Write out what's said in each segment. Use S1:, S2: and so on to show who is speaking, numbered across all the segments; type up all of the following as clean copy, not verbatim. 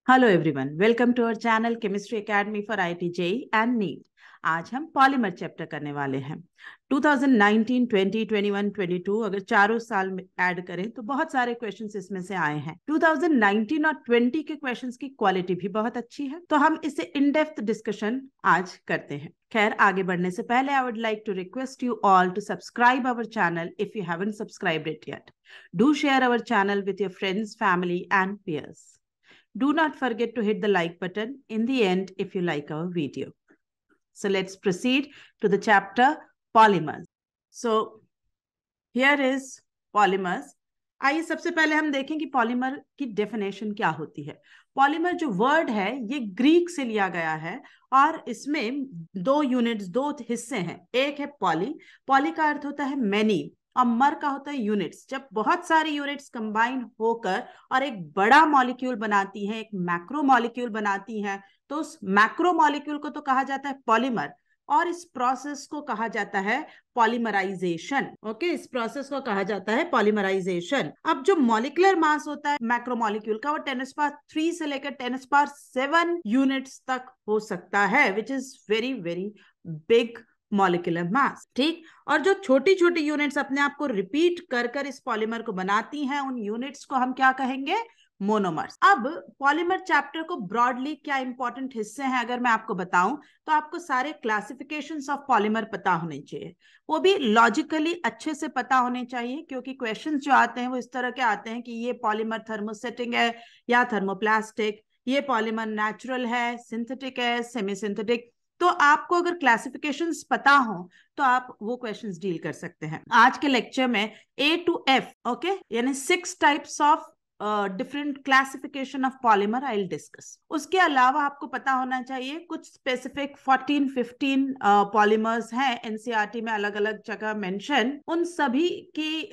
S1: Hello everyone, welcome to our channel chemistry academy for IIT JEE and NEET. आज हम polymer chapter करने वाले हैं। 2019, 20, 21, 22 अगर चारों साल में ऐड करें तो बहुत सारे क्वेश्चंस इसमें से आए हैं। 2019 और 20 के क्वेश्चंस की क्वालिटी भी बहुत अच्छी है, तो हम इसे इन डेप्थ डिस्कशन आज करते हैं। खैर, आगे बढ़ने से पहले I would like to request you all to subscribe our channel if you haven't subscribed it yet. Do share our channel with your friends, family and peers. Do not forget to hit the like button in the end if you like our video. So let's proceed to the chapter polymers. So here is polymers. आइए सबसे पहले हम देखें कि polymer की definition क्या होती है। पॉलीमर जो वर्ड है ये ग्रीक से लिया गया है और इसमें दो यूनिट्स, दो हिस्से हैं। एक है पॉली, पॉली का अर्थ होता है मैनी और मर का होता है यूनिट्स। जब बहुत सारी यूनिट्स कंबाइन होकर और एक बड़ा मॉलिक्यूल बनाती हैं, एक मैक्रो मॉलिक्यूल बनाती हैं, तो उस मैक्रो मॉलिक्यूल को तो कहा जाता है पॉलीमर और इस प्रोसेस को कहा जाता है पॉलीमराइजेशन। ओके, इस प्रोसेस को कहा जाता है पॉलीमराइजेशन। अब जो मॉलिक्यूलर मास होता है मैक्रो मॉलिक्यूल का, वो 10⁻³ से लेकर 10⁻7 यूनिट्स तक हो सकता है, which is very very big molecular mass. ठीक, और जो छोटी छोटी यूनिट्स अपने आप को रिपीट कर कर इस पॉलीमर को बनाती हैं, उन यूनिट्स को हम क्या कहेंगे? मोनोमर्स। अब पॉलीमर चैप्टर को ब्रॉडली क्या इंपॉर्टेंट हिस्से हैं अगर मैं आपको बताऊं, तो आपको सारे क्लासिफिकेशंस ऑफ पॉलीमर पता होने चाहिए, वो भी लॉजिकली अच्छे से पता होने चाहिए, क्योंकि क्वेश्चंस जो आते हैं वो इस तरह के आते हैं कि ये पॉलीमर थर्मोसेटिंग है या थर्मोप्लास्टिक, ये पॉलीमर नेचुरल है, सिंथेटिक है, सेमी सिंथेटिक। तो आपको अगर क्लासिफिकेशंस पता हो तो आप वो क्वेश्चंस डील कर सकते हैं। आज के लेक्चर में A to F, ओके, यानी 6 types of different classification of polymer I will discuss. उसके अलावा आपको पता होना चाहिए कुछ स्पेसिफिक 14-15 पॉलीमर्स हैं एनसीईआरटी में अलग अलग जगह मेंशन, उन सभी की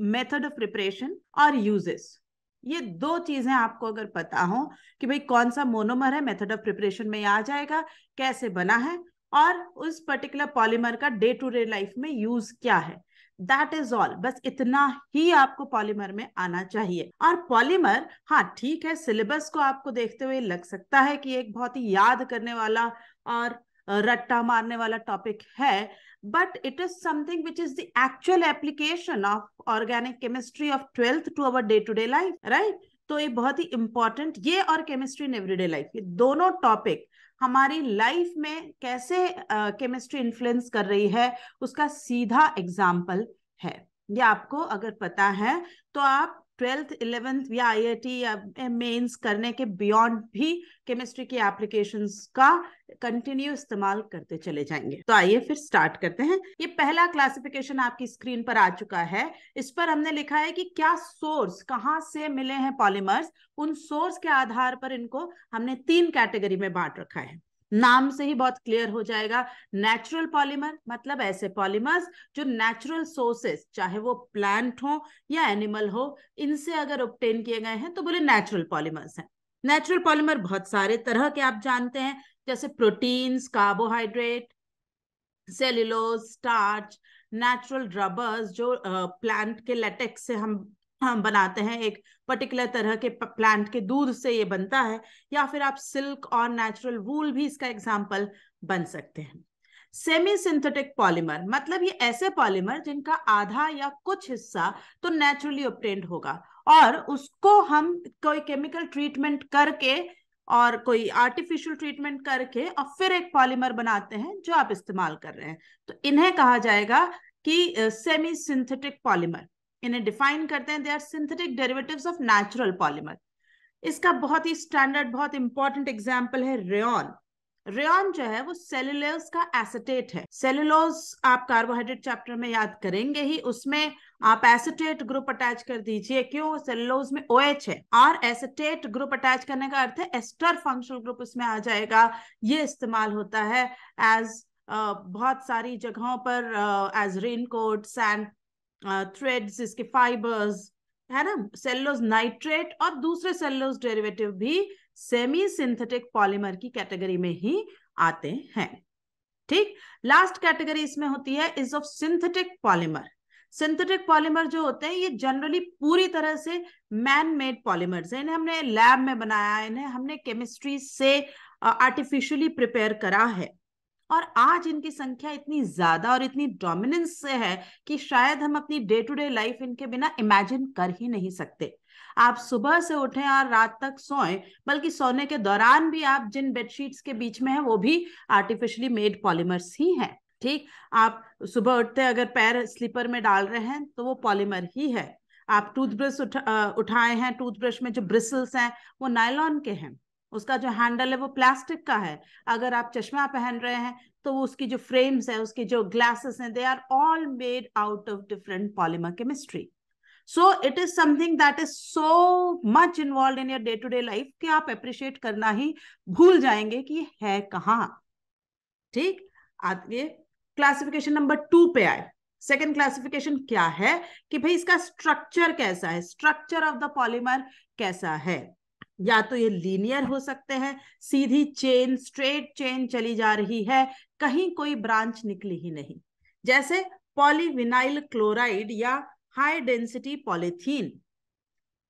S1: मेथड ऑफ प्रिपरेशन और यूजेस। ये दो चीजें आपको अगर पता हो कि भाई कौन सा मोनोमर है, मेथड ऑफ प्रिपरेशन में आ जाएगा, कैसे बना है और उस पर्टिकुलर पॉलीमर का डे टू डे लाइफ में यूज क्या है, दैट इज ऑल। बस इतना ही आपको पॉलीमर में आना चाहिए। और पॉलीमर, हाँ ठीक है, सिलेबस को आपको देखते हुए लग सकता है कि एक बहुत ही याद करने वाला और रट्टा मारने वाला टॉपिक है, but it is something which is the actual application of organic chemistry of 12th to our day to day life, right? तो ये बहुत ही इंपॉर्टेंट, ये और केमिस्ट्री इन एवरीडे लाइफ, ये दोनों टॉपिक हमारी लाइफ में कैसे केमिस्ट्री इन्फ्लुएंस कर रही है उसका सीधा एग्जाम्पल है। ये आपको अगर पता है तो आप 12th 11th या आईआईटी या मेंस करने के बियॉन्ड भी केमिस्ट्री की एप्लीकेशंस का कंटिन्यू इस्तेमाल करते चले जाएंगे। तो आइए फिर स्टार्ट करते हैं। ये पहला क्लासिफिकेशन आपकी स्क्रीन पर आ चुका है। इस पर हमने लिखा है कि क्या सोर्स, कहां से मिले हैं पॉलीमर्स, उन सोर्स के आधार पर इनको हमने 3 कैटेगरी में बांट रखा है। नाम से ही बहुत क्लियर हो जाएगा। नेचुरल पॉलीमर मतलब ऐसे पॉलीमर्स जो नेचुरल सोर्सेस, चाहे वो प्लांट हो या एनिमल हो, इनसे अगर ऑब्टेन किए गए हैं तो बोले नेचुरल पॉलीमर्स हैं। नेचुरल पॉलीमर बहुत सारे तरह के आप जानते हैं, जैसे proteins, carbohydrate, cellulose, starch, natural rubbers जो प्लांट के लेटेक्स से हम बनाते हैं, एक पर्टिकुलर तरह के प्लांट के दूध से ये बनता है, या फिर आप सिल्क और नेचुरल वूल भी इसका एग्जांपल बन सकते हैं। सेमी सिंथेटिक पॉलीमर मतलब ये ऐसे पॉलीमर जिनका आधा या कुछ हिस्सा तो नेचुरली ऑब्टेन्ड होगा और उसको हम कोई केमिकल ट्रीटमेंट करके और कोई आर्टिफिशियल ट्रीटमेंट करके और फिर एक पॉलीमर बनाते हैं जो आप इस्तेमाल कर रहे हैं, तो इन्हें कहा जाएगा कि सेमी सिंथेटिक पॉलीमर। इन्हें डिफाइन करते हैं, they are synthetic derivatives of natural polymer. इसका बहुत ही स्टैंडर्ड, बहुत इंपॉर्टेंट एग्जांपल है रेयॉन। रेयॉन जो है वो सेलुलोज का एसिटेट है। सेलुलोज आप कार्बोहाइड्रेट चैप्टर में याद करेंगे ही, उसमें आप एसिटेट ग्रुप अटैच कर दीजिए। क्यों? सेलुलोज में OH है और एसिटेट ग्रुप अटैच करने का अर्थ है एस्टर फंक्शनल ग्रुप उसमें आ जाएगा। ये इस्तेमाल होता है एज बहुत सारी जगहों पर एज रेनकोट्स एंड थ्रेड्स, इसके फाइबर्स, है ना। सेलुलोज नाइट्रेट और दूसरे सेलुलोज डेरिवेटिव भी सेमी सिंथेटिक पॉलीमर की कैटेगरी में ही आते हैं। ठीक, लास्ट कैटेगरी इसमें होती है is of synthetic polymer. Synthetic polymer जो होते हैं ये जनरली पूरी तरह से मैन मेड पॉलीमर्स हैं, इन्हें हमने लैब में बनाया, इन्हें हमने केमिस्ट्री से आर्टिफिशियली प्रिपेयर करा है, और आज इनकी संख्या इतनी ज्यादा और इतनी डोमिनेंस से है कि शायद हम अपनी डे टू डे लाइफ इनके बिना इमेजिन कर ही नहीं सकते। आप सुबह से उठें और रात तक सोएं, बल्कि सोने के दौरान भी आप जिन बेडशीट्स के बीच में हैं वो भी आर्टिफिशियली मेड पॉलीमर्स ही हैं। ठीक, आप सुबह उठते अगर पैर स्लीपर में डाल रहे हैं तो वो पॉलीमर ही है। आप टूथब्रश उठाए हैं, टूथब्रश में जो ब्रिसल्स हैं वो नायलॉन के हैं, उसका जो हैंडल है वो प्लास्टिक का है। अगर आप चश्मा पहन रहे हैं तो उसकी जो फ्रेम्स है, उसकी जो ग्लासेस हैं, they are all made out of different polymer chemistry. So it is something that is so much involve in your day to day life कि आप अप्रिशिएट करना ही भूल जाएंगे कि ये है कहाँ। ठीक, आगे क्लासिफिकेशन नंबर 2 पे आए। सेकेंड क्लासिफिकेशन क्या है कि भाई इसका स्ट्रक्चर कैसा है, स्ट्रक्चर ऑफ द पॉलीमर कैसा है। या तो ये लीनियर हो सकते हैं, सीधी चेन, स्ट्रेट चेन चली जा रही है, कहीं कोई ब्रांच निकली ही नहीं, जैसे पॉलीविनाइल क्लोराइड या हाई डेंसिटी पॉलीथीन।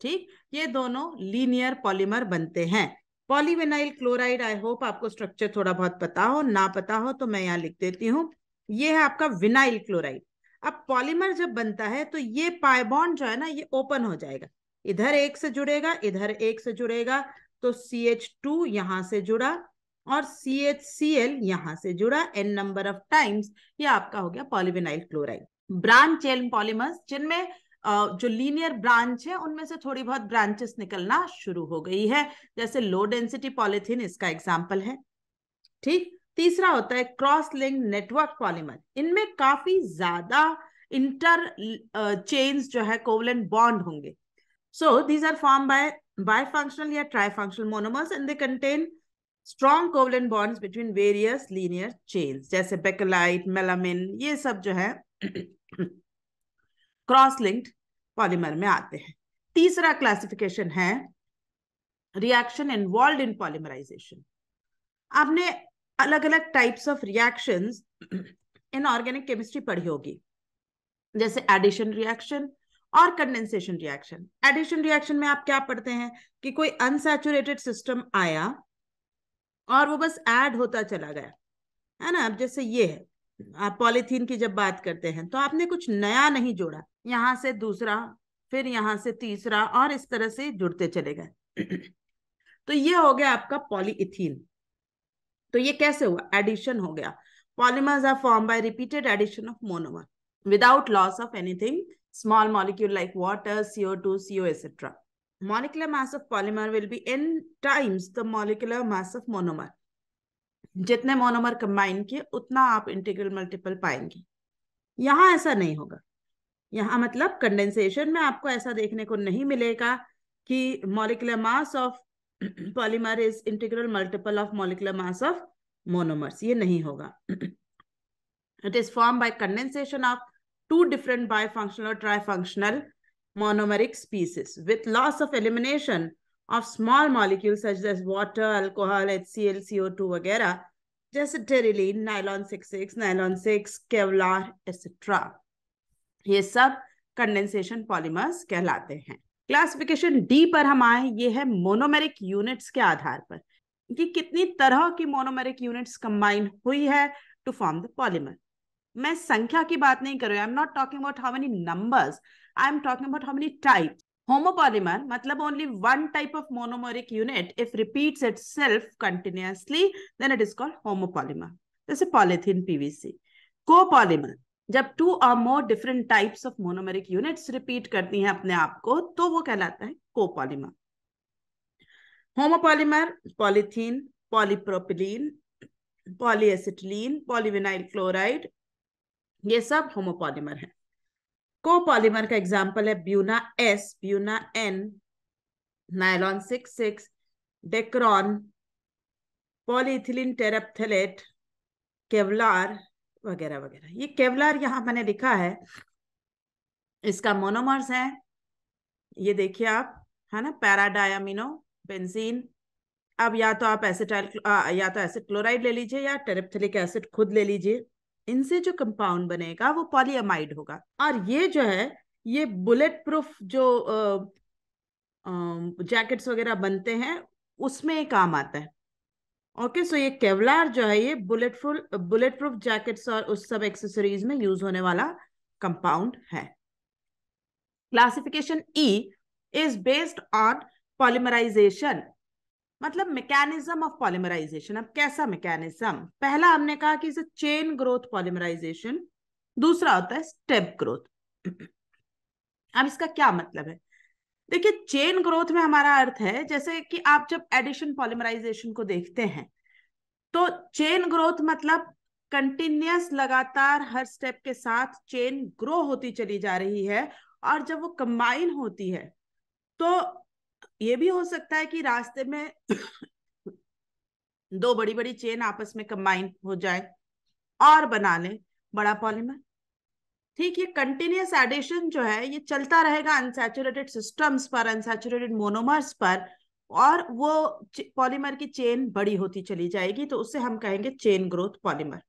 S1: ठीक, ये दोनों लीनियर पॉलीमर बनते हैं। पॉलीविनाइल क्लोराइड, आई होप आपको स्ट्रक्चर थोड़ा बहुत पता हो, ना पता हो तो मैं यहाँ लिख देती हूँ। ये है आपका विनाइल क्लोराइड। अब पॉलीमर जब बनता है तो ये पाई बॉन्ड जो है ना ये ओपन हो जाएगा, इधर एक से जुड़ेगा, इधर एक से जुड़ेगा, तो CH2 यहां से जुड़ा और CHCl यहां से जुड़ा, n नंबर ऑफ टाइम्स, ये आपका हो गया polyvinyl chloride. Branch chain polymers जिनमें जो लीनियर ब्रांच है उनमें से थोड़ी बहुत ब्रांचेस निकलना शुरू हो गई है, जैसे लो डेंसिटी पॉलीथीन इसका एग्जांपल है। ठीक, तीसरा होता है क्रॉस लिंक नेटवर्क पॉलीमर। इनमें काफी ज्यादा इंटर चेन्स जो है कोवलेंट बॉन्ड होंगे। So these are formed by bifunctional या trifunctional monomers and they contain strong covalent bonds between various linear chains, जैसे बेकेलाइट, मेलामिन, ये सब जो है क्रॉस लिंक्ड पॉलीमर में आते हैं। तीसरा क्लासिफिकेशन है रिएक्शन इन्वॉल्व इन पॉलीमराइजेशन। आपने अलग अलग types of reactions in organic chemistry पढ़ी होगी, जैसे एडिशन रिएक्शन और कंडेंसेशन रिएक्शन। एडिशन रिएक्शन में आप क्या पढ़ते हैं कि कोई अनसैचुरेटेड सिस्टम आया और वो बस ऐड होता चला गया, है ना। अब जैसे ये है, आप पॉलीथीन की जब बात करते हैं तो आपने कुछ नया नहीं जोड़ा, यहां से दूसरा, फिर यहां से तीसरा, और इस तरह से जुड़ते चले गए तो ये हो गया आपका पॉलीइथीन। तो ये कैसे हुआ, एडिशन हो गया। Polymers are form by repeated addition of monomer without loss of anything, small molecule like water, CO2, CO, etc. Molecular mass of polymer will be n times the molecular mass of monomer. जितने monomer combine किए उतना आप integral multiple पाएंगे। यहां ऐसा नहीं होगा। यहां मतलब कंडेंसेशन में आपको ऐसा देखने को नहीं मिलेगा कि molecular mass of polymer is integral multiple of molecular mass of monomers, ये नहीं होगा। It is formed by condensation of two different bifunctional or trifunctional monomeric species with loss of elimination of small molecules such as water, alcohol, HCl, CO2 वगैरह, जैसे terylene, nylon 6,6, nylon 6, Kevlar etc. ये सब condensation polymers कहलाते हैं। Classification D पर हम आए, ये है मोनोमेरिक यूनिट्स के आधार पर कि कितनी तरह की मोनोमेरिक यूनिट्स कंबाइन हुई है टू फॉर्म द पॉलीमर। मैं संख्या की बात नहीं कर रही, I am not talking about how many numbers, I am talking about how many types. Homopolymer मतलब only one type of monomeric unit if repeats itself continuously, then it is called homopolymer, जैसे polythene, PVC। Copolymer जब two और more different types of monomeric units repeat करती हैं अपने आप को तो वो कहलाता है copolymer. Homopolymer polythene, polypropylene, polyacetylene, polyvinyl chloride, ये सब होमोपॉलीमर है। कोपॉलीमर का एग्जांपल है buna S, buna N, nylon 6,6, Dacron, polyethylene terephthalate, Kevlar वगैरह वगैरह। ये केवलार यहां मैंने लिखा है, इसका मोनोमर्स है, ये देखिए आप, है ना, पैराडायमिनो बेंजीन। अब या तो आप एसिटाइल या तो एसिड क्लोराइड ले लीजिए या टेरेप्थलिक एसिड खुद ले लीजिए, इनसे जो कंपाउंड बनेगा वो पॉलीअमाइड होगा। और ये जो है ये बुलेट प्रूफ जो जैकेट्स वगैरह बनते हैं उसमें ये काम आता है। ओके, सो ये केवलार जो है ये बुलेट प्रूफ जैकेट्स और उस सब एक्सेसरीज में यूज होने वाला कंपाउंड है। Classification E is based on polymerization, मतलब मैकेनिज्म ऑफ पॉलीमराइजेशन। अब कैसा मैकेनिज्म? पहला हमने कहा कि इसे चेन ग्रोथ पॉलीमराइजेशन, दूसरा होता है स्टेप ग्रोथ। अब इसका क्या मतलब है? देखिए, चेन ग्रोथ में हमारा अर्थ है जैसे कि आप जब एडिशन पॉलीमराइजेशन को देखते हैं तो चेन ग्रोथ मतलब कंटिन्यूअस, लगातार हर स्टेप के साथ चेन ग्रो होती चली जा रही है। और जब वो कंबाइन होती है तो ये भी हो सकता है कि रास्ते में दो बड़ी बड़ी चेन आपस में कंबाइन हो जाए और बना ले बड़ा पॉलीमर। ठीक, ये कंटिन्यूअस एडिशन जो है ये चलता रहेगा अनसैचुरेटेड सिस्टम्स पर, अनसैचुरेटेड मोनोमर्स पर, और वो पॉलीमर की चेन बड़ी होती चली जाएगी, तो उससे हम कहेंगे चेन ग्रोथ पॉलीमर।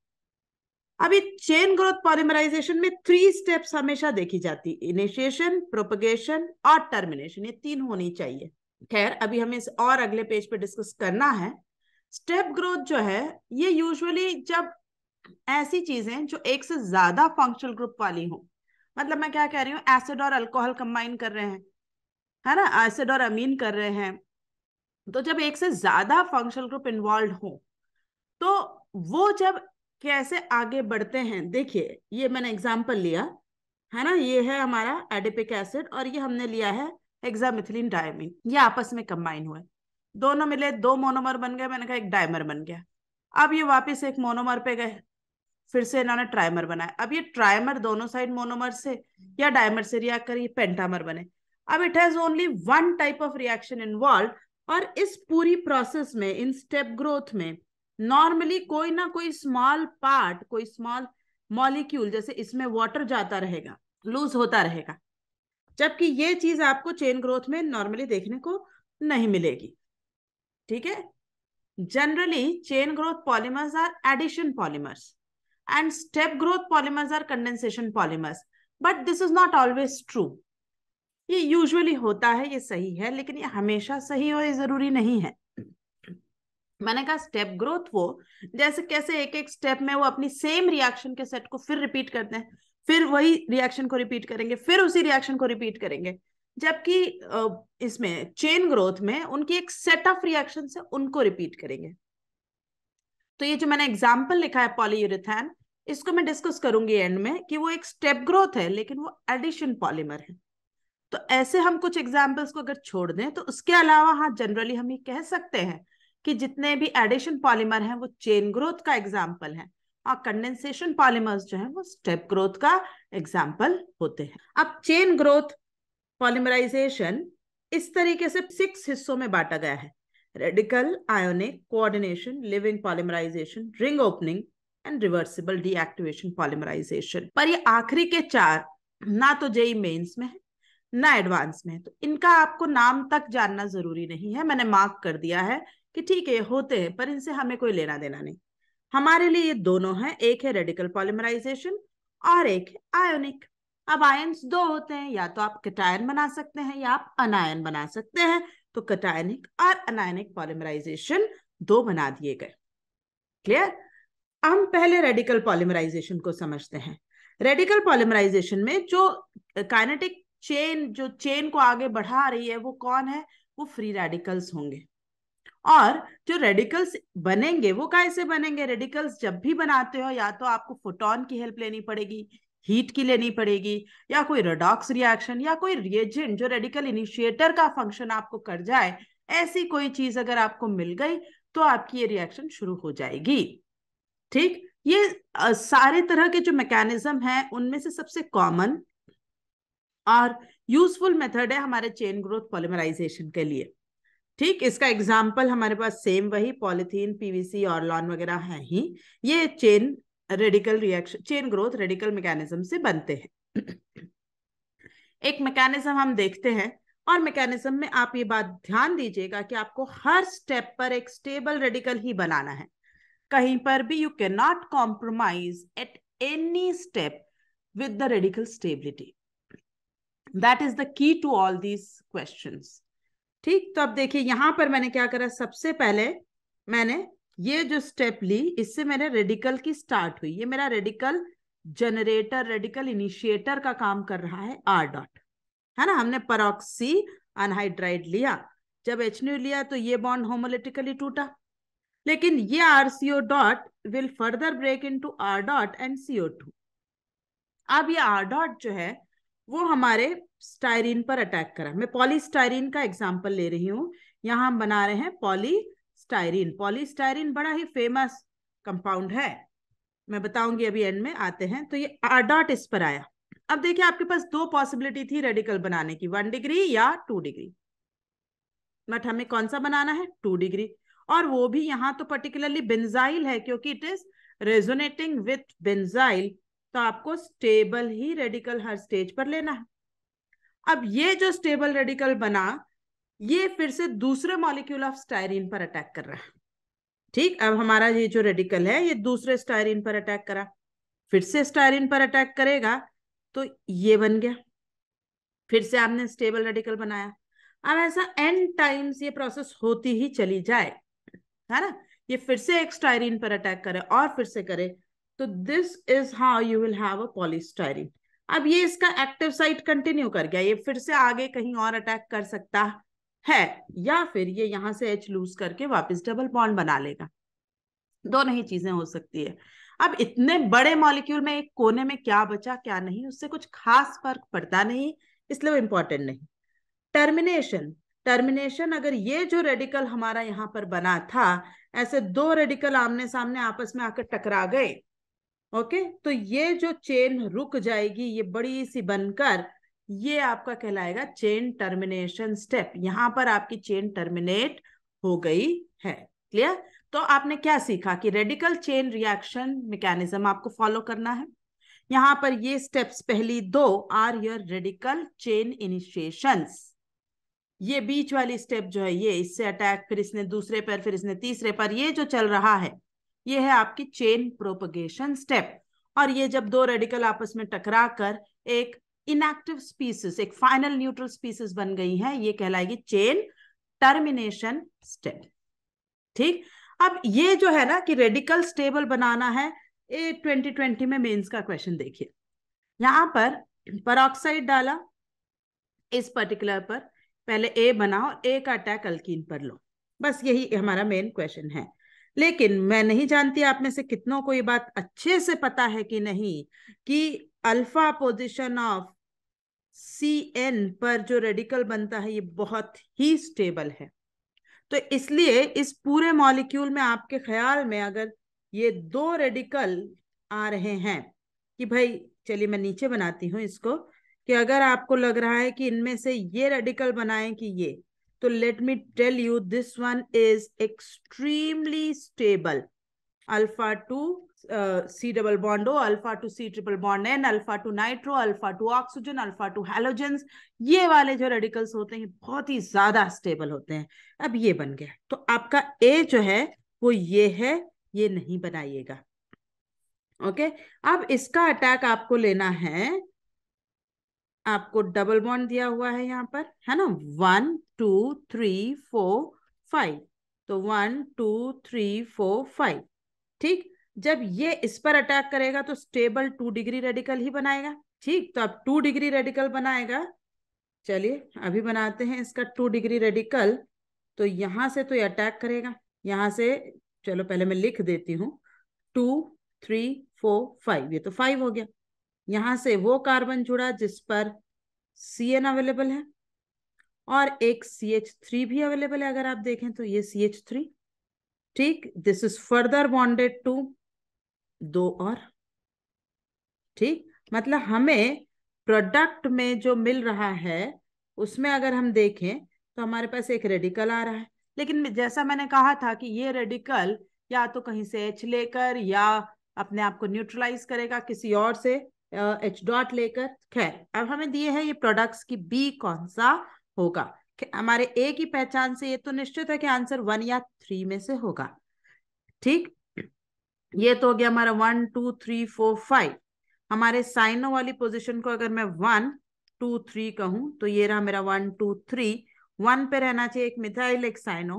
S1: अभी चेन ग्रोथ पॉलीमराइजेशन में 3 स्टेप्स हमेशा देखी जाती, इनिशिएशन, प्रोपगेशन और टर्मिनेशन, ये 3 होनी चाहिए। खैर, अभी हमें इस और अगले पेज पे डिस्कस करना है। स्टेप ग्रोथ जो है ये यूजुअली जब ऐसी चीजें जो एक से ज्यादा फंक्शनल ग्रुप वाली हो, मतलब मैं क्या कह रही हूँ, एसिड और अल्कोहल कंबाइन कर रहे हैं, है ना, एसिड और अमीन कर रहे हैं, तो जब एक से ज्यादा फंक्शनल ग्रुप इन्वॉल्व हो तो वो जब कैसे आगे बढ़ते हैं, देखिए ये मैंने एग्जांपल लिया है ना, ये है हमारा एडिपिक एसिड और ये हमने लिया है हेक्सामिथिलीन डायमीन, ये आपस में कंबाइन हुए, दोनों मिले 2 मोनोमर बन गए, मैंने कहा एक डायमर बन गया। अब ये वापस एक मोनोमर पे गए, फिर से इन्होंने ट्राइमर बनाया। अब ये ट्राइमर दोनों साइड मोनोमर से या डायमर से रिएक्ट कर ये पेंटामर बने। अब it has only one type of reaction involve, और इस पूरी प्रोसेस में, इन स्टेप ग्रोथ में, नॉर्मली कोई ना कोई स्मॉल पार्ट, कोई स्मॉल मॉलिक्यूल, जैसे इसमें वाटर जाता रहेगा, लूज होता रहेगा, जबकि ये चीज आपको चेन ग्रोथ में नॉर्मली देखने को नहीं मिलेगी। ठीक है, generally chain growth polymers are addition polymers and step growth polymers are condensation polymers, but this is not always true। ये यूजुअली होता है, ये सही है, लेकिन ये हमेशा सही हो ये जरूरी नहीं है। मैंने कहा स्टेप ग्रोथ वो जैसे कैसे एक एक स्टेप में वो अपनी सेम रिएक्शन के सेट को फिर रिपीट करते हैं, फिर वही रिएक्शन को रिपीट करेंगे, फिर उसी रिएक्शन को रिपीट करेंगे, जबकि इसमें चेन ग्रोथ में उनकी एक सेट ऑफ रिएक्शन है उनको रिपीट करेंगे। तो ये जो मैंने एग्जाम्पल लिखा है पॉलीयूरेथेन, इसको मैं डिस्कस करूंगी एंड में कि वो एक स्टेप ग्रोथ है लेकिन वो एडिशन पॉलीमर है। तो ऐसे हम कुछ एग्जाम्पल्स को अगर छोड़ दें तो उसके अलावा हाँ जनरली हम ये कह सकते हैं कि जितने भी एडिशन पॉलीमर हैं वो चेन ग्रोथ का एग्जाम्पल है, और कंडेंसेशन पॉलीमर्स जो है वो स्टेप ग्रोथ का एग्जाम्पल होते हैं। अब चेन ग्रोथ पॉलीमराइजेशन इस तरीके से 6 हिस्सों में बांटा गया है: radical, ionic, coordination, living polymerization, ring opening and reversible deactivation polymerization. पर ये आखिरी के 4 ना तो जेईई मेंस में है ना एडवांस में है, तो इनका आपको नाम तक जानना जरूरी नहीं है, मैंने मार्क कर दिया है कि ठीक है होते हैं पर इनसे हमें कोई लेना देना नहीं। हमारे लिए ये दोनों है, एक है रेडिकल पॉलीमराइजेशन और एक है आयोनिक। अब आयन्स 2 होते हैं, या तो आप कैटायन बना सकते हैं या आप अनायन बना सकते हैं, तो कैटायनिक और अनायनिक पॉलीमराइजेशन 2 बना दिए गए। क्लियर? हम पहले रेडिकल पॉलीमराइजेशन को समझते हैं। रेडिकल पॉलीमराइजेशन में जो काइनेटिक चेन, जो चेन को आगे बढ़ा रही है वो कौन है? वो फ्री रेडिकल्स होंगे। और जो रेडिकल्स बनेंगे वो कैसे बनेंगे? रेडिकल्स जब भी बनाते हो या तो आपको फोटोन की हेल्प लेनी पड़ेगी, हीट की लेनी पड़ेगी, या कोई रेडॉक्स रिएक्शन या कोई रिएजेंट जो रेडिकल इनिशिएटर का फंक्शन आपको कर जाए, ऐसी कोई चीज अगर आपको मिल गई तो आपकी ये रिएक्शन शुरू हो जाएगी। ठीक, ये सारे तरह के जो मैकेनिज्म है उनमें से सबसे कॉमन और यूजफुल मेथड है हमारे चेन ग्रोथ पॉलीमराइजेशन के लिए। ठीक, इसका एग्जाम्पल हमारे पास सेम वही पॉलिथीन, पीवीसी, ऑर्लॉन वगैरह है ही। ये chain radical reaction, chain growth radical mechanism से बनते हैं। एक मैकेनिज्म हम देखते हैं, और मैकेनिज्म में आप ये बात ध्यान दीजिएगा कि आपको हर स्टेप पर एक स्टेबल रेडिकल ही बनाना है। कहीं पर भी you can not compromise at any step with the radical stability. That is the key to all these questions. ठीक, तो अब देखिए यहां पर मैंने क्या करा, सबसे पहले मैंने ये जो स्टेप ली, इससे मेरे रेडिकल की स्टार्ट हुई। ये मेरा रेडिकल जनरेटर, रेडिकल इनिशिएटर का काम कर रहा है R डॉट, है ना। हमने परऑक्सी अनहाइड्राइड लिया, जब HNO लिया तो ये बॉन्ड होमोलिटिकली टूटा, लेकिन ये RCO dot will further break into R dot and CO2। अब ये R डॉट जो है वो हमारे स्टाइरीन पर अटैक करा। मैं पॉलीस्टाइरीन का एग्जांपल ले रही हूं, यहां हम बना रहे हैं पॉलीस्टाइरीन। पॉलीस्टाइरीन बड़ा ही फेमस कंपाउंड है, मैं बताऊंगी अभी एंड में आते हैं। तो ये R डॉट इस पर आया। अब देखिए आपके पास दो पॉसिबिलिटी थी रेडिकल बनाने की, 1 डिग्री या 2 डिग्री, बट हमें कौन सा बनाना है, 2 डिग्री। और वो भी यहाँ तो पर्टिकुलरली बेंजाइल है, क्योंकि it is resonating with benzyl, तो आपको स्टेबल ही रेडिकल हर स्टेज पर लेना है। अब ये जो स्टेबल रेडिकल बना, ये फिर से दूसरे मॉलिक्यूल ऑफ स्टायरीन पर अटैक कर रहा है। ठीक, अब हमारा ये जो रेडिकल है ये दूसरे स्टायरीन पर अटैक करा, फिर से स्टायरीन पर अटैक करेगा तो ये बन गया, फिर से आपने स्टेबल रेडिकल बनाया। अब ऐसा एन टाइम्स ये प्रोसेस होती ही चली जाए, है ना। ये फिर से एक स्टायरीन पर अटैक करे और फिर से करे, तो this is how you will have a polystyrene. अब ये इसका एक्टिव साइट कंटिन्यू कर गया, ये फिर से आगे कहीं और अटैक कर सकता है, या फिर ये यहां से H लूज करके वापस डबल बॉन्ड बना लेगा। दोनों ही चीजें हो सकती है। अब इतने बड़े मॉलिक्यूल में एक कोने में क्या बचा क्या नहीं, उससे कुछ खास फर्क पड़ता नहीं, इसलिए वो इंपॉर्टेंट नहीं। टर्मिनेशन, टर्मिनेशन अगर ये जो रेडिकल हमारा यहां पर बना था, ऐसे दो रेडिकल आमने सामने आपस में आकर टकरा गए, ओके, तो ये जो चेन रुक जाएगी ये बड़ी सी बनकर, ये आपका कहलाएगा चेन टर्मिनेशन स्टेप। यहां पर आपकी चेन टर्मिनेट हो गई है। क्लियर? तो आपने क्या सीखा कि रेडिकल चेन रिएक्शन मैकेनिज्म आपको फॉलो करना है। यहां पर ये स्टेप्स पहली दो are your radical chain initiations. ये बीच वाली स्टेप जो है, ये इससे अटैक, फिर इसने दूसरे पर, फिर इसने तीसरे पर, ये जो चल रहा है ये है आपकी चेन प्रोपगेशन स्टेप। और ये जब दो रेडिकल आपस में टकरा कर एक इनएक्टिव स्पीसीज, एक फाइनल न्यूट्रल स्पीसीज बन गई है, ये कहलाएगी चेन टर्मिनेशन स्टेप। ठीक, अब ये जो है ना कि रेडिकल स्टेबल बनाना है, ये 2020 में मेंस का क्वेश्चन देखिए। यहां पर परऑक्साइड डाला इस पर्टिकुलर पर, पहले ए बनाओ, ए का अटैक अल्कीन पर लो, बस यही हमारा मेन क्वेश्चन है। लेकिन मैं नहीं जानती आप में से कितनों को ये बात अच्छे से पता है कि नहीं, कि अल्फा पोजीशन ऑफ CN पर जो रेडिकल बनता है ये बहुत ही स्टेबल है। तो इसलिए इस पूरे मॉलिक्यूल में आपके ख्याल में अगर ये दो रेडिकल आ रहे हैं, कि भाई चलिए मैं नीचे बनाती हूं इसको, कि अगर आपको लग रहा है कि इनमें से ये रेडिकल बनाएं कि ये, तो let me tell you this one is extremely stable. Alpha to C double bond O, alpha to C triple bond N, alpha to nitro, alpha to oxygen, alpha to halogens, ये वाले जो radicals होते हैं बहुत ही ज्यादा stable होते हैं। अब ये बन गया, तो आपका A जो है वो ये है, ये नहीं बनाइएगा। ओके, अब इसका अटैक आपको लेना है, आपको डबल बॉन्ड दिया हुआ है यहाँ पर, है ना, 1 2 3 4 5, तो 1 2 3 4 5। ठीक, जब ये इस पर अटैक करेगा तो स्टेबल 2 डिग्री रेडिकल ही बनाएगा। ठीक, तो अब 2 डिग्री रेडिकल बनाएगा, चलिए अभी बनाते हैं इसका 2 डिग्री रेडिकल। तो यहां से तो ये अटैक करेगा, यहां से, चलो पहले मैं लिख देती हूँ, 2 3 4 5, ये तो 5 हो गया। यहां से वो कार्बन जुड़ा जिस पर CN अवेलेबल है, और एक CH3 भी अवेलेबल है, अगर आप देखें तो ये CH3। ठीक, this is further bonded to दो और। ठीक, मतलब हमें प्रोडक्ट में जो मिल रहा है उसमें अगर हम देखें तो हमारे पास एक रेडिकल आ रहा है, लेकिन जैसा मैंने कहा था कि ये रेडिकल या तो कहीं से H लेकर या अपने आप को न्यूट्रलाइज करेगा किसी और से H डॉट लेकर। खैर, अब हमें दिए है ये प्रोडक्ट्स की B कौन सा होगा। हमारे A की पहचान से ये तो निश्चित है कि आंसर 1 या 3 में से होगा। ठीक, ये तो हो गया हमारा 1 2 3 4 5। हमारे साइनो वाली पोजीशन को अगर मैं 1 2 3 कहूं तो ये रहा मेरा 1 2 3। 1 पे रहना चाहिए एक मिथाइल एक साइनो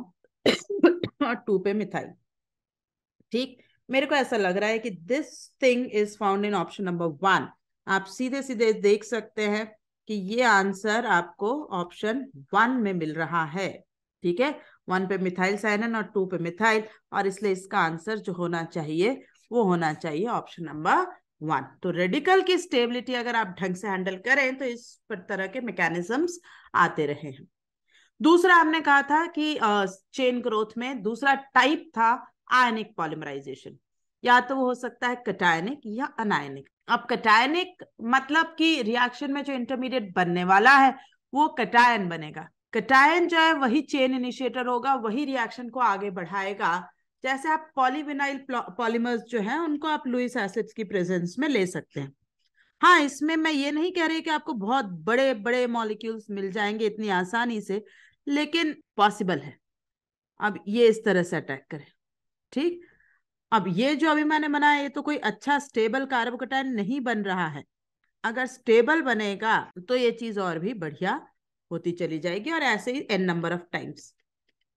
S1: और 2 पे मिथाइल। ठीक, मेरे को ऐसा लग रहा है कि this thing is found in option number 1। आप सीधे सीधे देख सकते हैं कि ये आंसर आपको ऑप्शन 1 में मिल रहा है। ठीक है, 1 पे मिथाइल साइनन और 2 पे मिथाइल, और इसलिए इसका आंसर जो होना चाहिए वो होना चाहिए ऑप्शन नंबर 1। तो रेडिकल की स्टेबिलिटी अगर आप ढंग से हैंडल करें तो इस तरह के मैकेनिज्म्स आते रहे हैं। दूसरा हमने कहा था कि चेन ग्रोथ में दूसरा टाइप था आयनिक पॉलिमराइजेशन। या तो वो हो सकता है कटायनिक या अनायनिक। अब कटायनिक मतलब कि रिएक्शन में जो इंटरमीडिएट बनने वाला है वो कटायन बनेगा। कटायन जो है वही चेन इनिशिएटर होगा, वही रिएक्शन को आगे बढ़ाएगा। जैसे आप पॉलीविनाइल पॉलीमर्स जो है उनको आप लुईस एसिड्स की प्रेजेंस में ले सकते हैं। हाँ, इसमें मैं ये नहीं कह रही कि आपको बहुत बड़े बड़े मॉलिक्यूल्स मिल जाएंगे इतनी आसानी से, लेकिन पॉसिबल है। अब ये इस तरह से अटैक करें। ठीक, अब ये जो अभी मैंने बनाया ये तो कोई अच्छा स्टेबल कार्बोकैटायन नहीं बन रहा है। अगर स्टेबल बनेगा तो ये चीज और भी बढ़िया होती चली जाएगी, और ऐसे ही n नंबर ऑफ टाइम्स।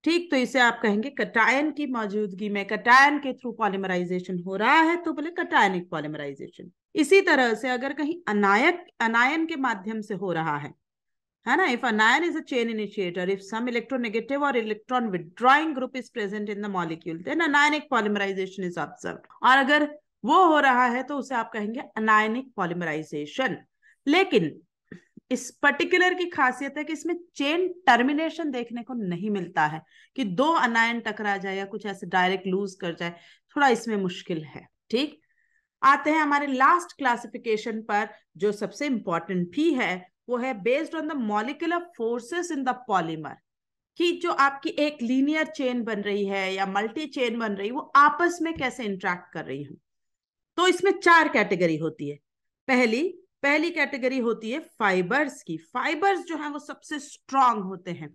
S1: ठीक, तो इसे आप कहेंगे कटायन की मौजूदगी में कटायन के थ्रू पॉलिमराइजेशन हो रहा है तो बोले कटायनिक पॉलिमराइजेशन। इसी तरह से अगर कहीं अनायन के माध्यम से हो रहा है ना, if anion is a chain initiator, if some electronegative or electron withdrawing group is present in the molecule, then anionic polymerization is observed। और अगर वो हो रहा है तो उसे आप कहेंगे अनायनिक पॉलिमराइजेशन। लेकिन इस पर्टिकुलर की खासियत है कि इसमें चेन टर्मिनेशन देखने को नहीं मिलता है कि दो अनायन टकरा जाए या कुछ ऐसे डायरेक्ट लूज कर जाए, थोड़ा इसमें मुश्किल है। ठीक, आते हैं हमारे लास्ट क्लासिफिकेशन पर जो सबसे इंपॉर्टेंट भी है, वो है based on the molecular forces in the polymer. कि जो आपकी एक लीनियर चेन बन रही है या मल्टी चेन बन रही है वो आपस में कैसे इंटरेक्ट कर रही है। तो इसमें 4 कैटेगरी होती है। पहली कैटेगरी होती है फाइबर्स की। फाइबर्स जो है वो सबसे स्ट्रांग होते हैं।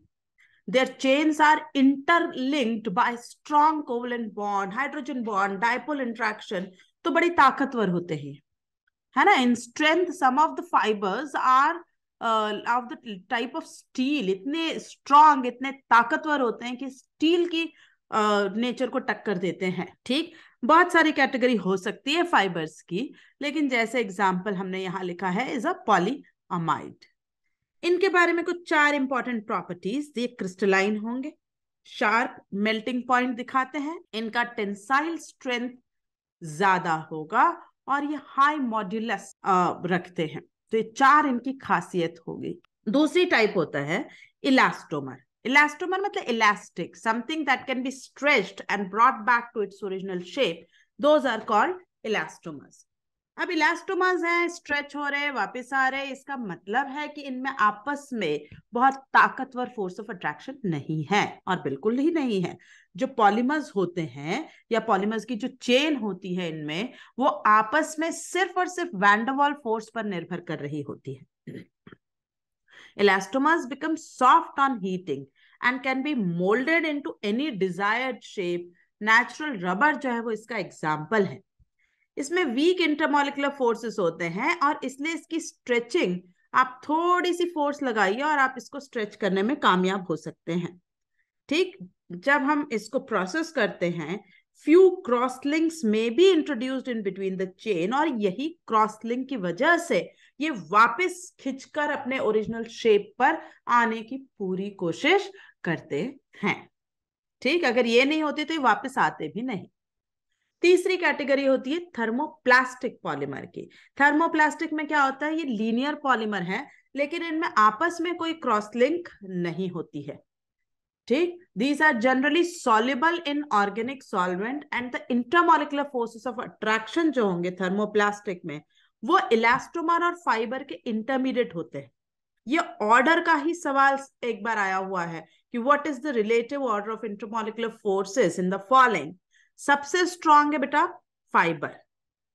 S1: There chains are interlinked by strong covalent bond, hydrogen bond, dipole interaction, तो बड़ी ताकतवर होते हैं, है ना। In strength some of the fibres are of the type of steel, इतने स्ट्रांग इतने ताकतवर होते हैं कि स्टील की नेचर को टक्कर देते हैं। ठीक, बहुत सारी कैटेगरी हो सकती है फाइबर्स की, लेकिन जैसे एग्जांपल हमने यहाँ लिखा है इज अ पॉलीअमाइड। इनके बारे में कुछ 4 इंपॉर्टेंट प्रॉपर्टीज, ये क्रिस्टलाइन होंगे, शार्प मेल्टिंग पॉइंट दिखाते हैं, इनका टेंसाइल स्ट्रेंथ ज्यादा होगा, और ये हाई मॉड्यूलस रखते हैं। तो ये 4 इनकी खासियत होगी। दूसरी टाइप होता है इलास्टोमर। इलास्टोमर मतलब elastic, something that can be stretched and brought back to its original shape, those are called elastomers. अब इलास्टोमर्स हैं, स्ट्रेच हो रहे वापस आ रहे, इसका मतलब है कि इनमें आपस में बहुत ताकतवर फोर्स ऑफ अट्रैक्शन नहीं है, और बिल्कुल ही नहीं है। जो पॉलीमर्स होते हैं या पॉलीमर्स की जो चेन होती है इनमें, वो आपस में सिर्फ और सिर्फ वैन डर वाल्स फोर्स पर निर्भर कर रही होती है। Elastomers become soft on heating and can be molded into any desired shape. Natural rubber जो है वो इसका एग्जाम्पल है। इसमें वीक इंटरमोलिकुलर फोर्सेस होते हैं, और इसलिए इसकी स्ट्रेचिंग, आप थोड़ी सी फोर्स लगाइए और आप इसको स्ट्रेच करने में कामयाब हो सकते हैं। ठीक, जब हम इसको प्रोसेस करते हैं, फ्यू क्रॉस लिंक्स में be introduced in between the chain, और यही क्रॉस लिंक की वजह से ये वापस खिंचकर अपने ओरिजिनल शेप पर आने की पूरी कोशिश करते हैं। ठीक, अगर ये नहीं होती तो ये वापस आते भी नहीं। तीसरी कैटेगरी होती है थर्मोप्लास्टिक पॉलीमर की। थर्मोप्लास्टिक में क्या होता है, ये लीनियर पॉलीमर है, लेकिन इनमें आपस में कोई क्रॉस लिंक नहीं होती है। ठीक, these are generally soluble in organic solvent and the intermolecular forces of attraction जो होंगे थर्मोप्लास्टिक में, वो इलास्टोमर और फाइबर के इंटरमीडिएट होते हैं। ये ऑर्डर का ही सवाल एक बार आया हुआ है कि what is the relative order of intermolecular forces in the following. सबसे स्ट्रांग है बेटा फाइबर,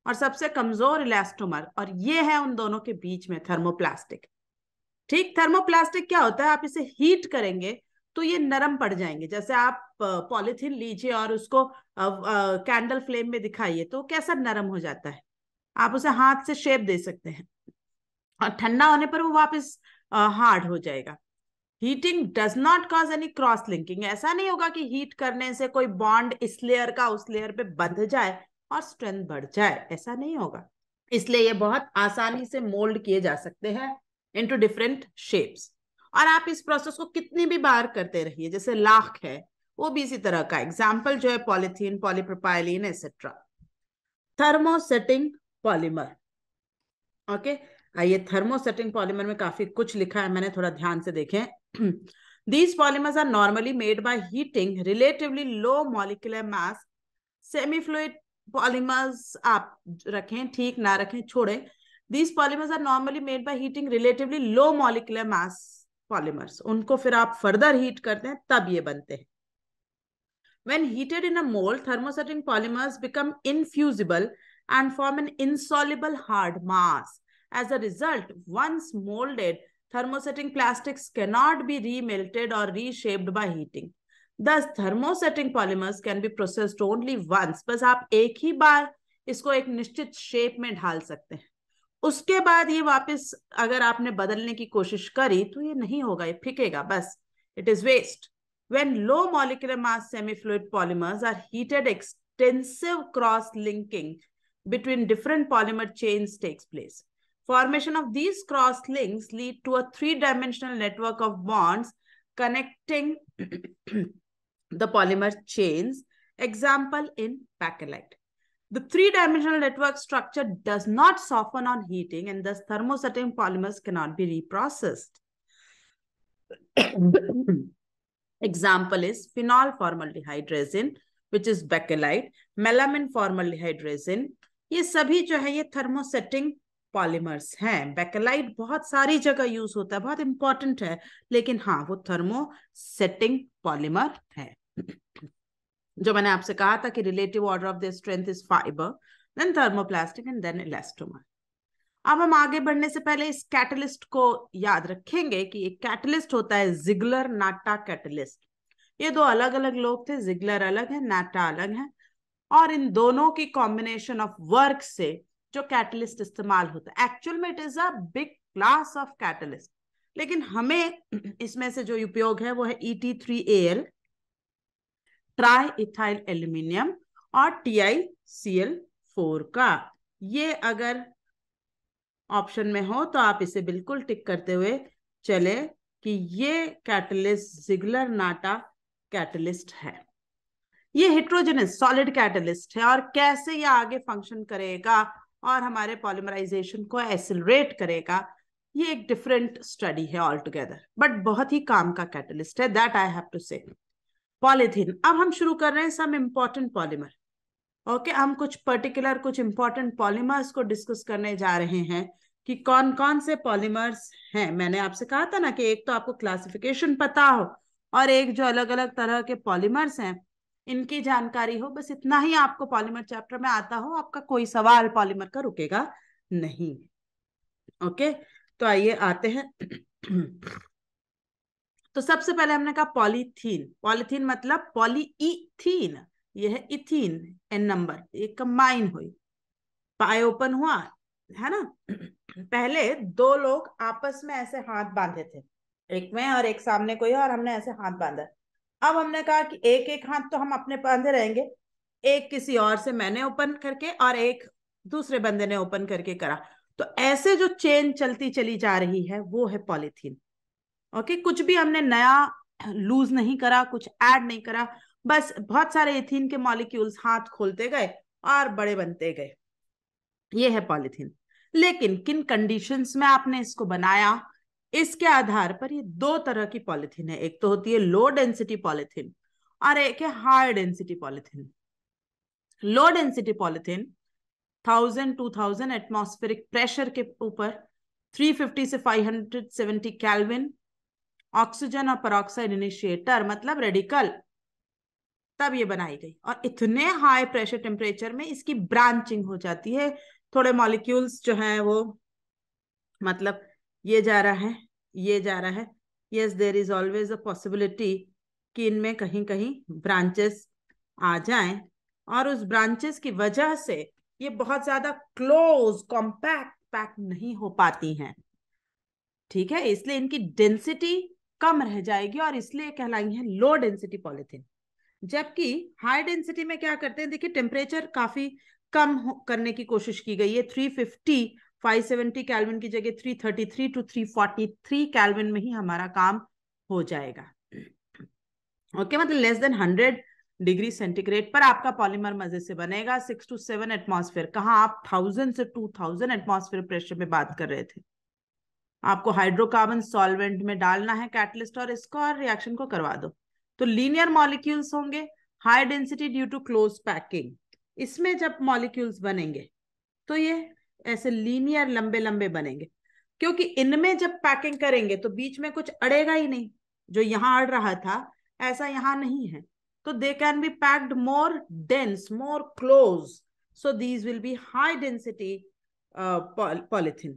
S1: और सबसे कमजोर इलास्टोमर, और ये है उन दोनों के बीच में थर्मोप्लास्टिक। ठीक, थर्मोप्लास्टिक क्या होता है, आप इसे हीट करेंगे तो ये नरम पड़ जाएंगे। जैसे आप पॉलिथीन लीजिए और उसको कैंडल फ्लेम में दिखाइए तो कैसा नरम हो जाता है, आप उसे हाथ से शेप दे सकते हैं, और ठंडा होने पर वो वापस हार्ड हो जाएगा। Heating does not cause any cross linking, ऐसा नहीं होगा कि हीट करने से कोई बॉन्ड इस लेयर का उस लेयर पे बंध जाए और स्ट्रेंथ बढ़ जाए, ऐसा नहीं होगा। इसलिए ये बहुत आसानी से मोल्ड किए जा सकते हैं इनटू डिफरेंट शेप्स। और आप इस प्रोसेस को कितनी भी बार करते रहिए, जैसे लाख है वो भी इसी तरह का एग्जाम्पल जो है polythene, polypropylene etcetera. Thermosetting polymer, okay. आइए, थर्मोसेटिंग पॉलीमर में काफी कुछ लिखा है, मैंने थोड़ा ध्यान से देखें। These polymers are normally made by heating relatively low molecular mass semi-fluid polymers, आप रखें ठीक ना रखें छोड़ें। These polymers are normally made by heating relatively low molecular mass polymers, उनको फिर आप फर्दर हीट करते हैं तब ये बनते हैं। When heated in a mold, thermosetting polymers become infusible and form an insoluble hard mass. As a result, once molded, thermosetting plastics cannot be remelted or reshaped by heating. Thus, thermosetting polymers can be processed only once. बस आप एक ही बार इसको एक निश्चित shape में ढाल सकते हैं, उसके बाद ये वापस अगर आपने बदलने की कोशिश करी तो ये नहीं होगा, ये फिकेगा बस, it is waste. When low molecular mass semi-fluid polymers are heated, extensive cross-linking between different polymer chains takes place. Formation of these cross-links lead to a three-dimensional network of bonds connecting the polymer chains. Example in bakelite. The three-dimensional network structure does not soften on heating, and thus thermosetting polymers cannot be reprocessed. Example is phenol formaldehyde resin, which is bakelite, melamine formaldehyde resin. ये सभी जो है ये thermosetting polymers हैं। Bakelite बहुत सारी जगह use होता है, बहुत इंपॉर्टेंट है, लेकिन हाँ वो थर्मोसेटिंग पॉलीमर है। जो मैंने आपसे कहा था कि relative order of the strength is fibre, then thermoplastic and then elastomer. अब हम आगे बढ़ने से पहले इस कैटलिस्ट को याद रखेंगे कि एक कैटलिस्ट होता है जिगलर नाटा कैटलिस्ट। ये दो अलग अलग लोग थे, जिगलर अलग है, नाटा अलग है, और इन दोनों की कॉम्बिनेशन ऑफ वर्क से जो कैटलिस्ट इस्तेमाल होता है, एक्चुअल में it is a big class of catalyst, लेकिन हमें इसमें से जो उपयोग है वो है ET3AL, ट्राई इथाइल एल्यूमिनियम, और TiCl4 का। ये अगर ऑप्शन में हो तो आप इसे बिल्कुल टिक करते हुए चले कि ये कैटलिस्ट जिगलर नाटा कैटलिस्ट है। ये हेट्रोजेनस सॉलिड कैटलिस्ट है, और कैसे ये आगे फंक्शन करेगा और हमारे पॉलीमराइजेशन को एक्सेलरेट करेगा, ये एक डिफरेंट स्टडी है ऑल टुगेदर, बट बहुत ही काम का कैटलिस्ट है, दैट आई हैव टू से। पॉलीथीन, अब हम शुरू कर रहे हैं सम इंपॉर्टेंट पॉलीमर। ओके, हम कुछ पर्टिकुलर कुछ इंपॉर्टेंट पॉलीमर्स को डिस्कस करने जा रहे हैं कि कौन कौन से पॉलीमर्स हैं। मैंने आपसे कहा था ना कि एक तो आपको क्लासिफिकेशन पता हो, और एक जो अलग अलग तरह के पॉलीमर्स हैं इनकी जानकारी हो। बस इतना ही आपको पॉलीमर चैप्टर में आता हो, आपका कोई सवाल पॉलीमर का रुकेगा नहीं। ओके, तो आइए आते हैं। तो सबसे पहले हमने कहा पॉलीथीन। पॉलीथीन मतलब पॉलीईथीन, ये है इथीन, एन नंबर, एक कंबाइन हुई, पाए ओपन हुआ है ना। पहले दो लोग आपस में ऐसे हाथ बांधे थे, एक में और एक सामने कोई, और हमने ऐसे हाथ बांधा। अब हमने कहा कि एक एक हाथ तो हम अपने बांधे रहेंगे, एक किसी और से मैंने ओपन करके और एक दूसरे बंदे ने ओपन करके करा, तो ऐसे जो चेन चलती चली जा रही है वो है पॉलीथीन। ओके, कुछ भी हमने नया लूज नहीं करा, कुछ ऐड नहीं करा, बस बहुत सारे इथीन के मॉलिक्यूल्स हाथ खोलते गए और बड़े बनते गए, ये है पॉलीथीन। लेकिन किन कंडीशंस में आपने इसको बनाया, इसके आधार पर ये दो तरह की पॉलीथीन है। एक तो होती है लो डेंसिटी पॉलीथीन और एक है high density polythene. Low density polythene 1000-2000 atmospheric pressure के ऊपर 350 से 570 केल्विन, ऑक्सीजन और पेरोक्साइड इनिशिएटर मतलब रेडिकल, तब ये बनाई गई। और इतने हाई प्रेशर टेम्परेचर में इसकी ब्रांचिंग हो जाती है, थोड़े मॉलिक्यूल्स जो हैं वो, मतलब ये जा रहा है, ये जा रहा है, yes there is always a possibility कि इनमें कहीं कहीं ब्रांचेस आ जाएं, और उस ब्रांचेस की वजह से ये बहुत ज्यादा क्लोज कॉम्पैक्ट पैक नहीं हो पाती हैं। ठीक है, इसलिए इनकी डेंसिटी कम रह जाएगी और इसलिए कहलाएंगे हैं लो डेंसिटी पॉलिथीन। जबकि हाई डेंसिटी में क्या करते हैं, देखिए टेम्परेचर काफी कम करने की कोशिश की गई है। 350 570 केल्विन की जगह 333 टू 343 केल्विन में ही हमारा काम हो जाएगा। ओके, मतलब लेस देन 100 डिग्री सेंटीग्रेड पर आपका पॉलीमर मजे से बनेगा। 6 to 7 एटमॉस्फेयर, कहाँ आप 1000 से 2000 एटमॉस्फेयर प्रेशर में बात कर रहे थे। आपको हाइड्रोकार्बन सॉल्वेंट में डालना है कैटलिस्ट और इसको, और रिएक्शन को करवा दो, तो लीनियर मॉलिक्यूल्स होंगे, high density due to close packing. इसमें जब मॉलिक्यूल्स बनेंगे तो ये ऐसे लीनियर लंबे लंबे बनेंगे, क्योंकि इनमें जब पैकिंग करेंगे तो बीच में कुछ अड़ेगा ही नहीं। जो यहां अड़ रहा था ऐसा यहां नहीं है, तो they can be packed more dense, more close, so these will be high density polythene.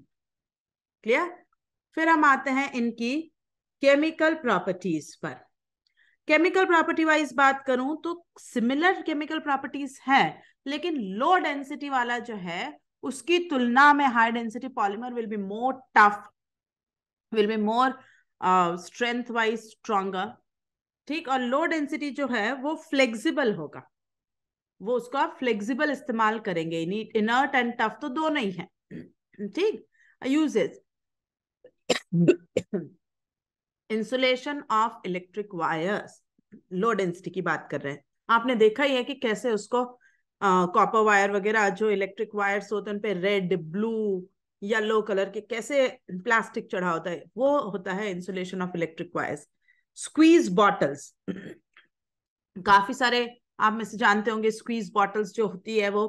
S1: Clear? फिर हम आते हैं इनकी केमिकल प्रॉपर्टीज पर। केमिकल प्रॉपर्टी वाइज बात करूं तो सिमिलर केमिकल प्रॉपर्टीज हैं, लेकिन लो डेंसिटी वाला जो है उसकी तुलना में high density polymer will be more tough, will be more strength wise stronger. ठीक, और लो डेंसिटी जो है वो फ्लेक्सिबल होगा, वो उसका फ्लेक्सिबल इस्तेमाल करेंगे। इनर्ट एंड टफ तो दोनों ही है। ठीक, uses insulation of electric wires, low density की बात कर रहे हैं। आपने देखा ही है कि कैसे उसको कॉपर वायर वगैरह जो इलेक्ट्रिक वायर्स होते हैं उन पे रेड, ब्लू, येलो कलर के कैसे प्लास्टिक चढ़ा होता है, वो होता है insulation of electric wires. Squeeze bottles, काफी सारे आप में से जानते होंगे स्क्वीज बॉटल्स जो होती है वो